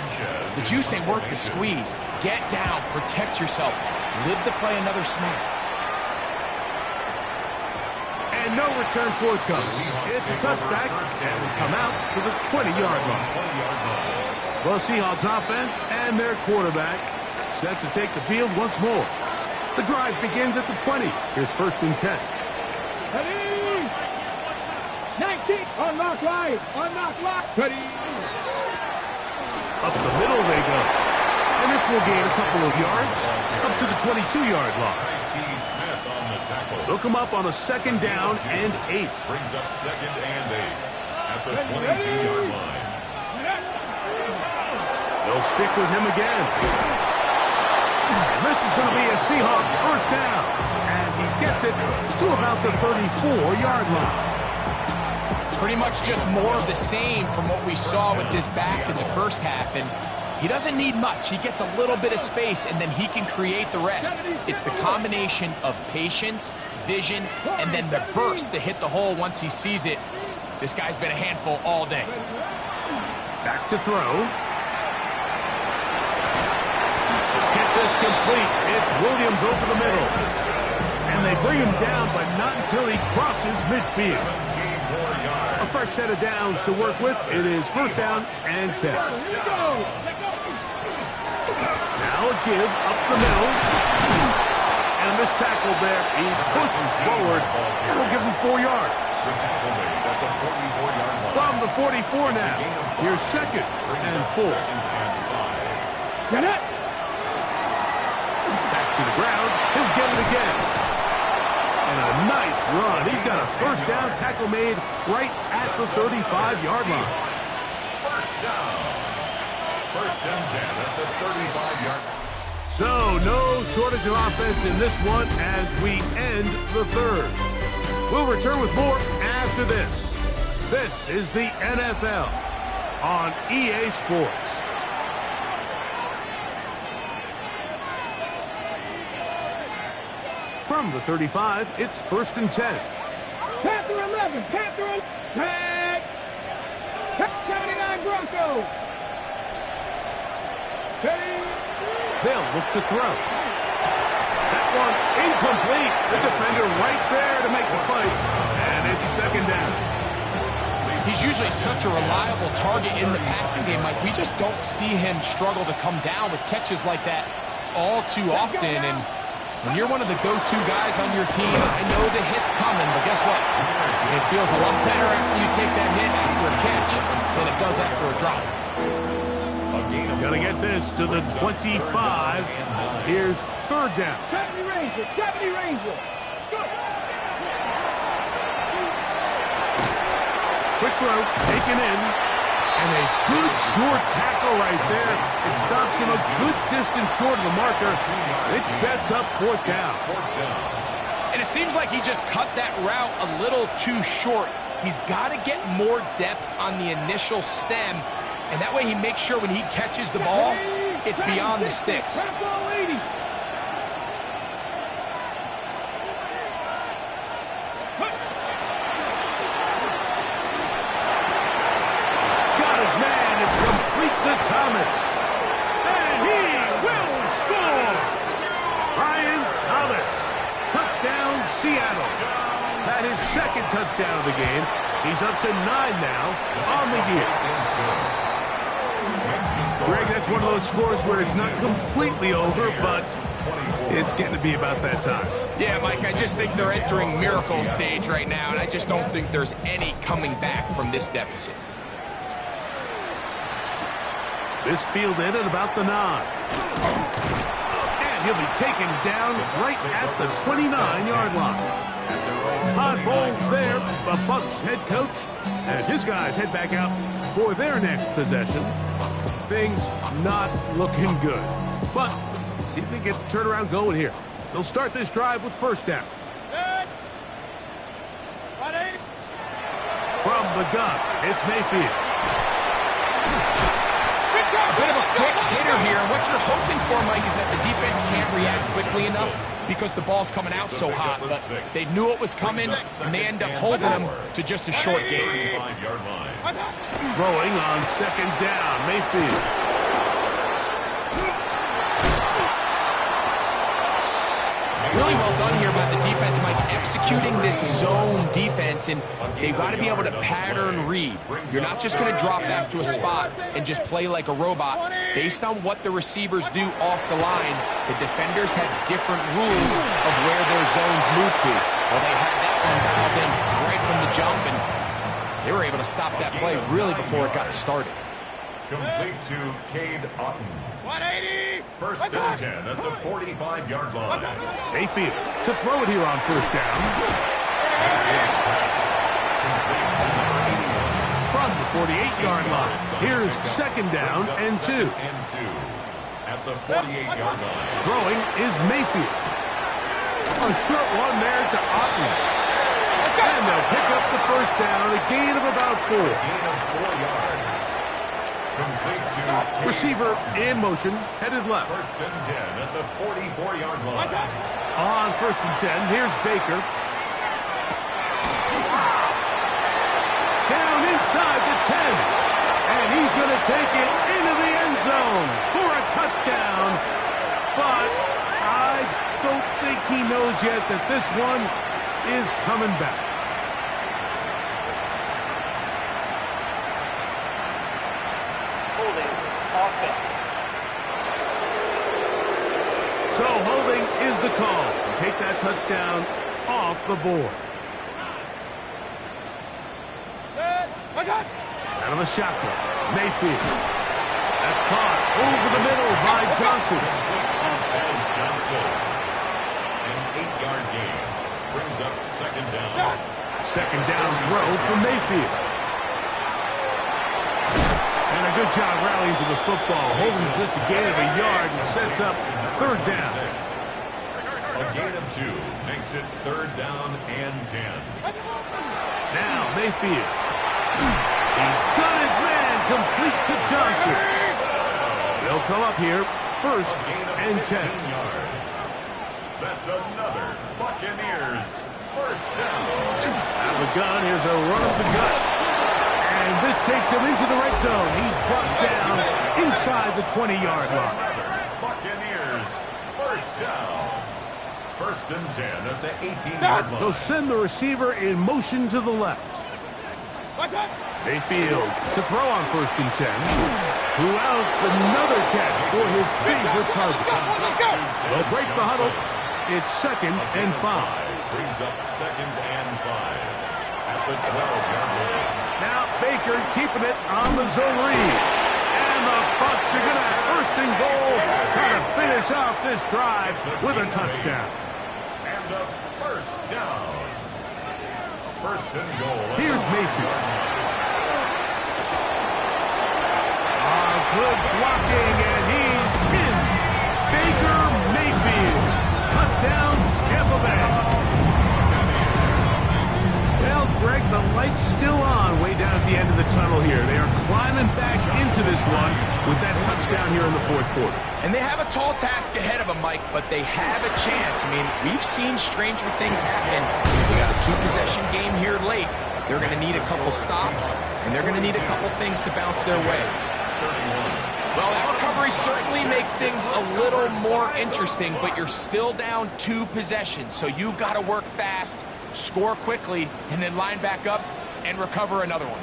the juice ain't worth the squeeze. Get down, protect yourself, live to play another snap. And no return forthcoming. It's a touchback, and we come out to the 20-yard line. The Seahawks offense and their quarterback set to take the field once more. The drive begins at the 20. Here's 1st and 10. Ready? 19. Unlock live. Unlock live. Ready? Up the middle they go. And this will gain a couple of yards up to the 22-yard line. They'll come up on a 2nd down and 8. Brings up 2nd and 8 at the 22-yard line. They'll stick with him again. And this is going to be a Seahawks first down as he gets it to about the 34-yard line. Pretty much just more of the same from what we saw with this back in the first half. And he doesn't need much. He gets a little bit of space, and then he can create the rest. It's the combination of patience, vision, and then the burst to hit the hole once he sees it. This guy's been a handful all day. Back to throw. Get this complete. It's Williams over the middle. And they bring him down, but not until he crosses midfield. A fresh set of downs to work with. It is 1st down and 10. Now a give up the middle. And a missed tackle there. He pushes forward. And will give him 4 yards. From the 44 now. Here's 2nd and 4. Back to the ground. He'll get it again. And a nice run. He's got a first down tackle made right at the 35-yard line. First down. 1st and 10 at the 35-yard line. So no shortage of offense in this one as we end the 3rd. We'll return with more after this. This is the NFL on EA Sports. From the 35, it's 1st and 10. Panther 11. Panther 11. Tag. 79 Broncos. They'll look to throw. That one incomplete. The defender right there to make the play. And it's 2nd down. He's usually such a reliable target in the passing game, Mike. We just don't see him struggle to come down with catches like that all too often. And when you're one of the go-to guys on your team, I know the hit's coming, but guess what? It feels a lot better after you take that hit after a catch than it does after a drop. Gonna get this to the 25. Here's 3rd down. 70 Ranger. 70 Ranger. Good. Quick throw, taken in. And a good short tackle right there. It stops him a good distance short of the marker. It sets up 4th down. And it seems like he just cut that route a little too short. He's got to get more depth on the initial stem And that way he makes sure when he catches the ball, it's beyond the sticks. Thomas, and he will score! Brian Thomas, touchdown Seattle. That is second touchdown of the game. He's up to 9 now on the year. Greg, that's one of those scores where it's not completely over, but it's getting to be about that time. Yeah, Mike, I just think they're entering miracle stage right now, and I just don't think there's any coming back from this deficit. This field in at about the 9. And he'll be taken down right at the 29-yard line. Todd Bowles there, the Bucs head coach, as his guys head back out for their next possession. Things not looking good. But see if they get the turnaround going here. They'll start this drive with first down. From the gun, it's Mayfield. A bit of a quick hitter here. What you're hoping for, Mike, is that the defense can't react quickly enough because the ball's coming out so hot. But they knew it was coming, and they end up holding them to just a short gain. Throwing on second down, Mayfield. Really well done here by the defense, Mike, executing this zone defense, and they've got to be able to pattern read. You're not just going to drop back to a spot and just play like a robot. Based on what the receivers do off the line, the defenders have different rules of where their zones move to. Well, they had that one dialed in right from the jump, and they were able to stop that play really before it got started. Complete to Cade Otton. 180! First and 10 at the 45-yard line. Mayfield to throw it here on first down. From the 48-yard line, here's second down and 2. At the 48-yard line. Throwing is Mayfield. A short one there to Otton. And they'll pick up the first down, a gain of about 4. Gain of 4 yards. Receiver in motion, headed left. First and 10 at the 44-yard line. On first and 10, here's Baker. Down inside the 10. And he's going to take it into the end zone for a touchdown. But I don't think he knows yet that this one is coming back. So holding is the call. Take that touchdown off the board. Out of the shotgun, Mayfield. That's caught over the middle by Johnson. An 8-yard gain brings up second down. Second down throw for Mayfield. And a good job rallying to the football. Holding just a gain of a yard and sets up third down. A gain of 2 makes it third down and 10. Now Mayfield. He's done his man, complete to Johnson. They'll come up here first and 10. Yards. That's another Buccaneers first down. Out of the gun, here's a run of the gut. And this takes him into the red zone. He's brought down inside the 20-yard line. Buccaneers first down. First and 10 at the 18-yard line. They'll send the receiver in motion to the left. Mayfield to throw on first and 10. Who outs another catch for his favorite target. They'll break the huddle. It's second and 5. Brings up second and 5 at the 12-yard line. Now Baker keeping it on the zone read. And the Bucs are going to have first and goal, trying to finish off this drive with a touchdown. And a first down. First and goal. Here's Mayfield. Good blocking, and he's in. Baker Mayfield. Touchdown, Tampa Bay. Well, Greg, the light's still on way down at the end of the tunnel here. They are climbing back into this one with that touchdown here in the fourth quarter. And they have a tall task ahead of them, Mike, but they have a chance. I mean, we've seen stranger things happen. They got a two-possession game here late. They're going to need a couple stops, and they're going to need a couple things to bounce their way. Well, that recovery certainly makes things a little more interesting, but you're still down 2 possessions, so you've got to work fast, score quickly, and then line back up and recover another one.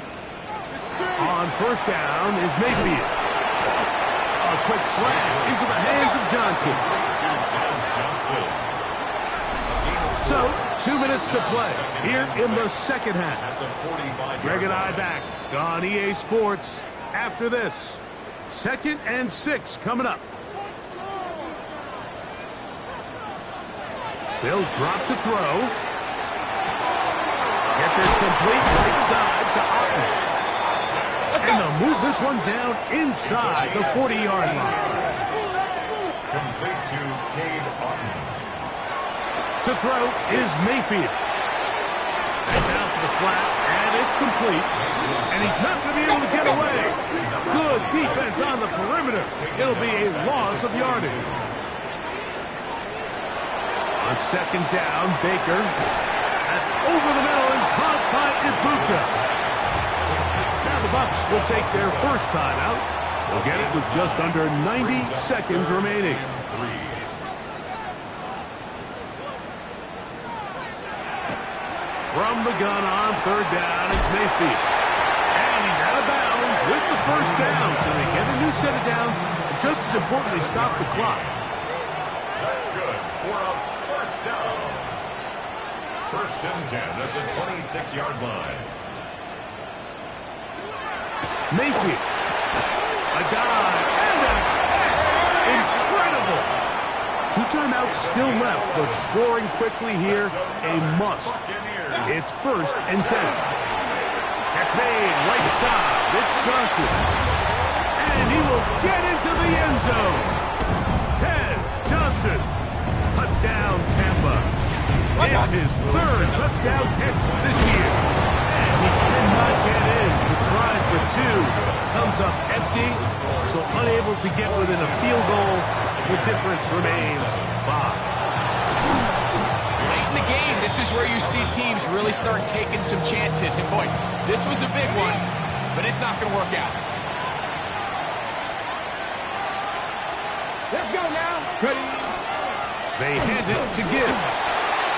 On first down is Mayfield. A quick slant into the hands of Johnson. So, 2 minutes to play here in the second half. Greg and I back on EA Sports after this. 2nd and 6 coming up. They'll drop to throw. Get this complete right side to Otten. And they'll move this one down inside the 40-yard line. Complete to Cade Otten. To throw is Mayfield. And down to the flat, and it's complete. And he's not going to be able to get away. Good defense on the perimeter. It'll be a loss of yardage. On second down, Baker. That's over the middle and caught by Ibuka. Now the Bucs will take their first timeout. They'll get it with just under 90 seconds remaining. From the gun on third down, it's Mayfield. And he's out of bounds with the first down. So they get a new set of downs. And just as importantly, stop the clock. That's good for a first down. 1st and 10 at the 26-yard line. Mayfield. A dive and a catch. Incredible. 2 timeouts still left, but scoring quickly here, a must. It's 1st and 10. Catch made, right side. It's Johnson. And he will get into the end zone. Johnson. Touchdown, Tampa. It's his 3rd touchdown catch this year. And he cannot get in. The try for 2 comes up empty, so unable to get within a field goal. The difference remains 5. The game, this is where you see teams really start taking some chances. And boy, this was a big one, but it's not going to work out. Let's go now. Ready. They hand it to Gibbs.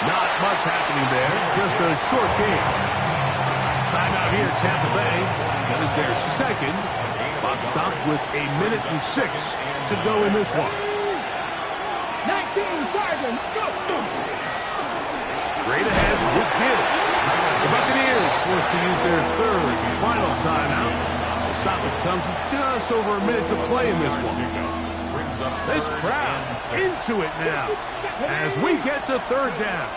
Not much happening there, just a short game. Timeout here, Tampa Bay. That is their 2nd. Clock stops with 1:06 to go in this one. 19 seconds. Go. Straight ahead with Gibbs. The Buccaneers forced to use their 3rd and final timeout. The stoppage comes with just over a minute to play in this one. This crowd into it now as we get to 3rd down.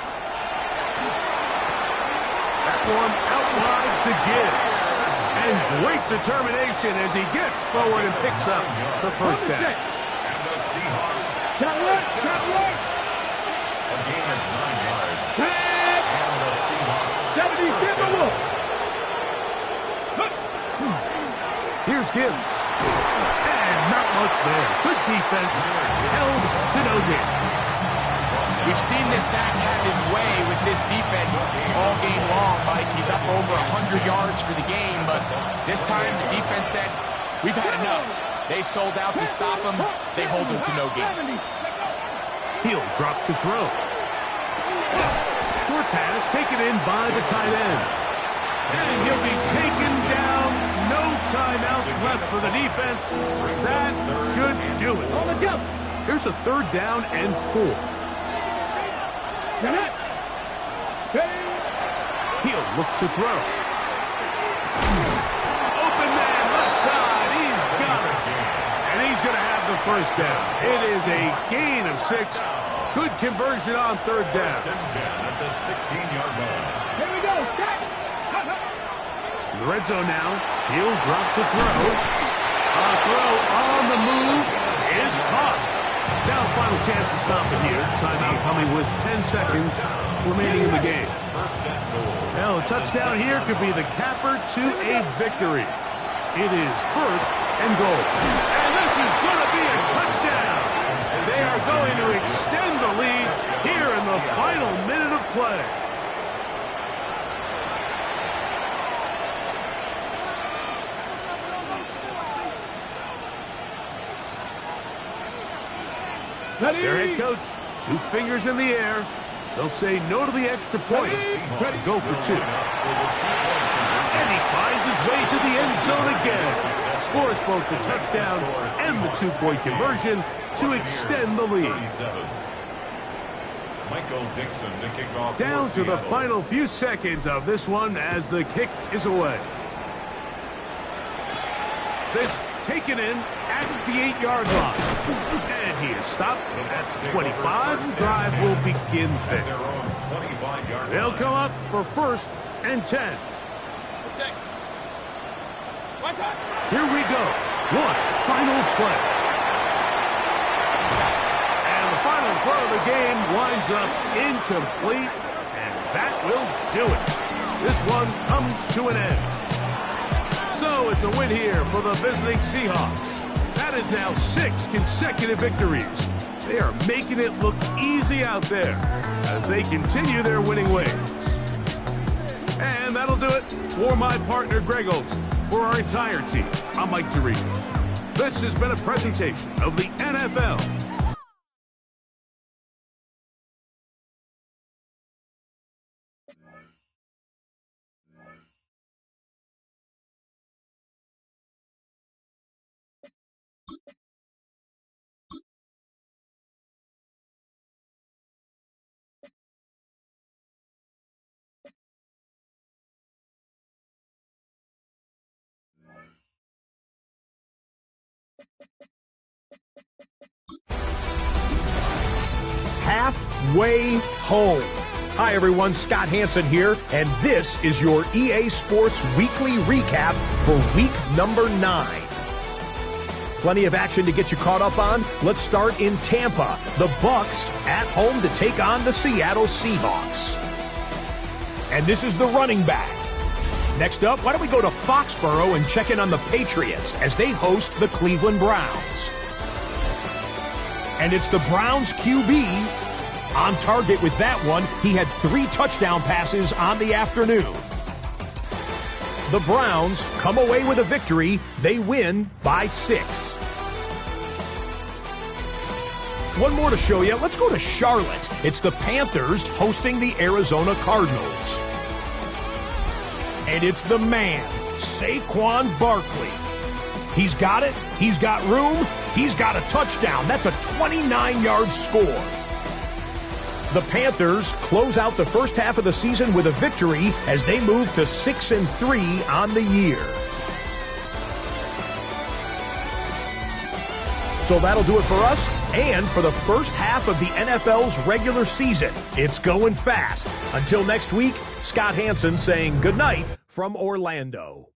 That one out wide to Gibbs. And great determination as he gets forward and picks up the first down. And the Seahawks. Got work. A gain of 9 yards. Tag. And the Seahawks. 70 Here's Gibbs. And not much there. Good defense. Held to no gain. We've seen this back have his way with this defense all game long, Mike. He's up over 100 yards for the game, but this time the defense said, we've had enough. They sold out to stop him. They hold him to no gain. He'll drop to throw. Short pass taken in by the tight end. And he'll be taken down. No timeouts left for the defense. That should do it. Here's a 3rd down and 4. He'll look to throw. Open man, left side. He's got it. And he's going to have the first down. It is a gain of 6. Good conversion on 3rd down. 1st and 10 at the 16-yard line. Here we go. In the red zone now. He'll drop to throw. A throw on the move is caught. Now final chance to stop it here. Timeout coming with 10 seconds remaining in the game. Now a touchdown here could be the capper to a victory. It is 1st and goal. And this is going to be a touchdown. And they are going to extend the lead here in the final minute of play. Their head coach, 2 fingers in the air. They'll say no to the extra point. Go for 2. And he finds his way to the end zone again. Scores both the touchdown and the 2-point conversion to extend the lead. Down to the final few seconds of this one as the kick is away. This taken in at the 8-yard line. And he is stopped at 25. The drive will begin there. They'll come up for 1st and 10. Here we go. One final play. And the final throw of the game winds up incomplete. And that will do it. This one comes to an end. So it's a win here for the visiting Seahawks. That is now 6 consecutive victories. They are making it look easy out there as they continue their winning ways. And that'll do it for my partner, Greg Olson. For our entire team, I'm Mike Tirico. This has been a presentation of the NFL. Halfway home. Hi everyone, Scott Hansen here, and this is your EA Sports Weekly Recap for week number 9. Plenty of action to get you caught up on. Let's start in Tampa. The Bucs at home to take on the Seattle Seahawks. And this is the running back. Next up, why don't we go to Foxborough and check in on the Patriots as they host the Cleveland Browns. And it's the Browns QB on target with that one. He had 3 touchdown passes on the afternoon. The Browns come away with a victory. They win by 6. One more to show you. Let's go to Charlotte. It's the Panthers hosting the Arizona Cardinals. And it's the man, Saquon Barkley. He's got it. He's got room. He's got a touchdown. That's a 29-yard score. The Panthers close out the first half of the season with a victory as they move to 6-3 on the year. So that'll do it for us and for the first half of the NFL's regular season. It's going fast. Until next week, Scott Hansen saying goodnight from Orlando.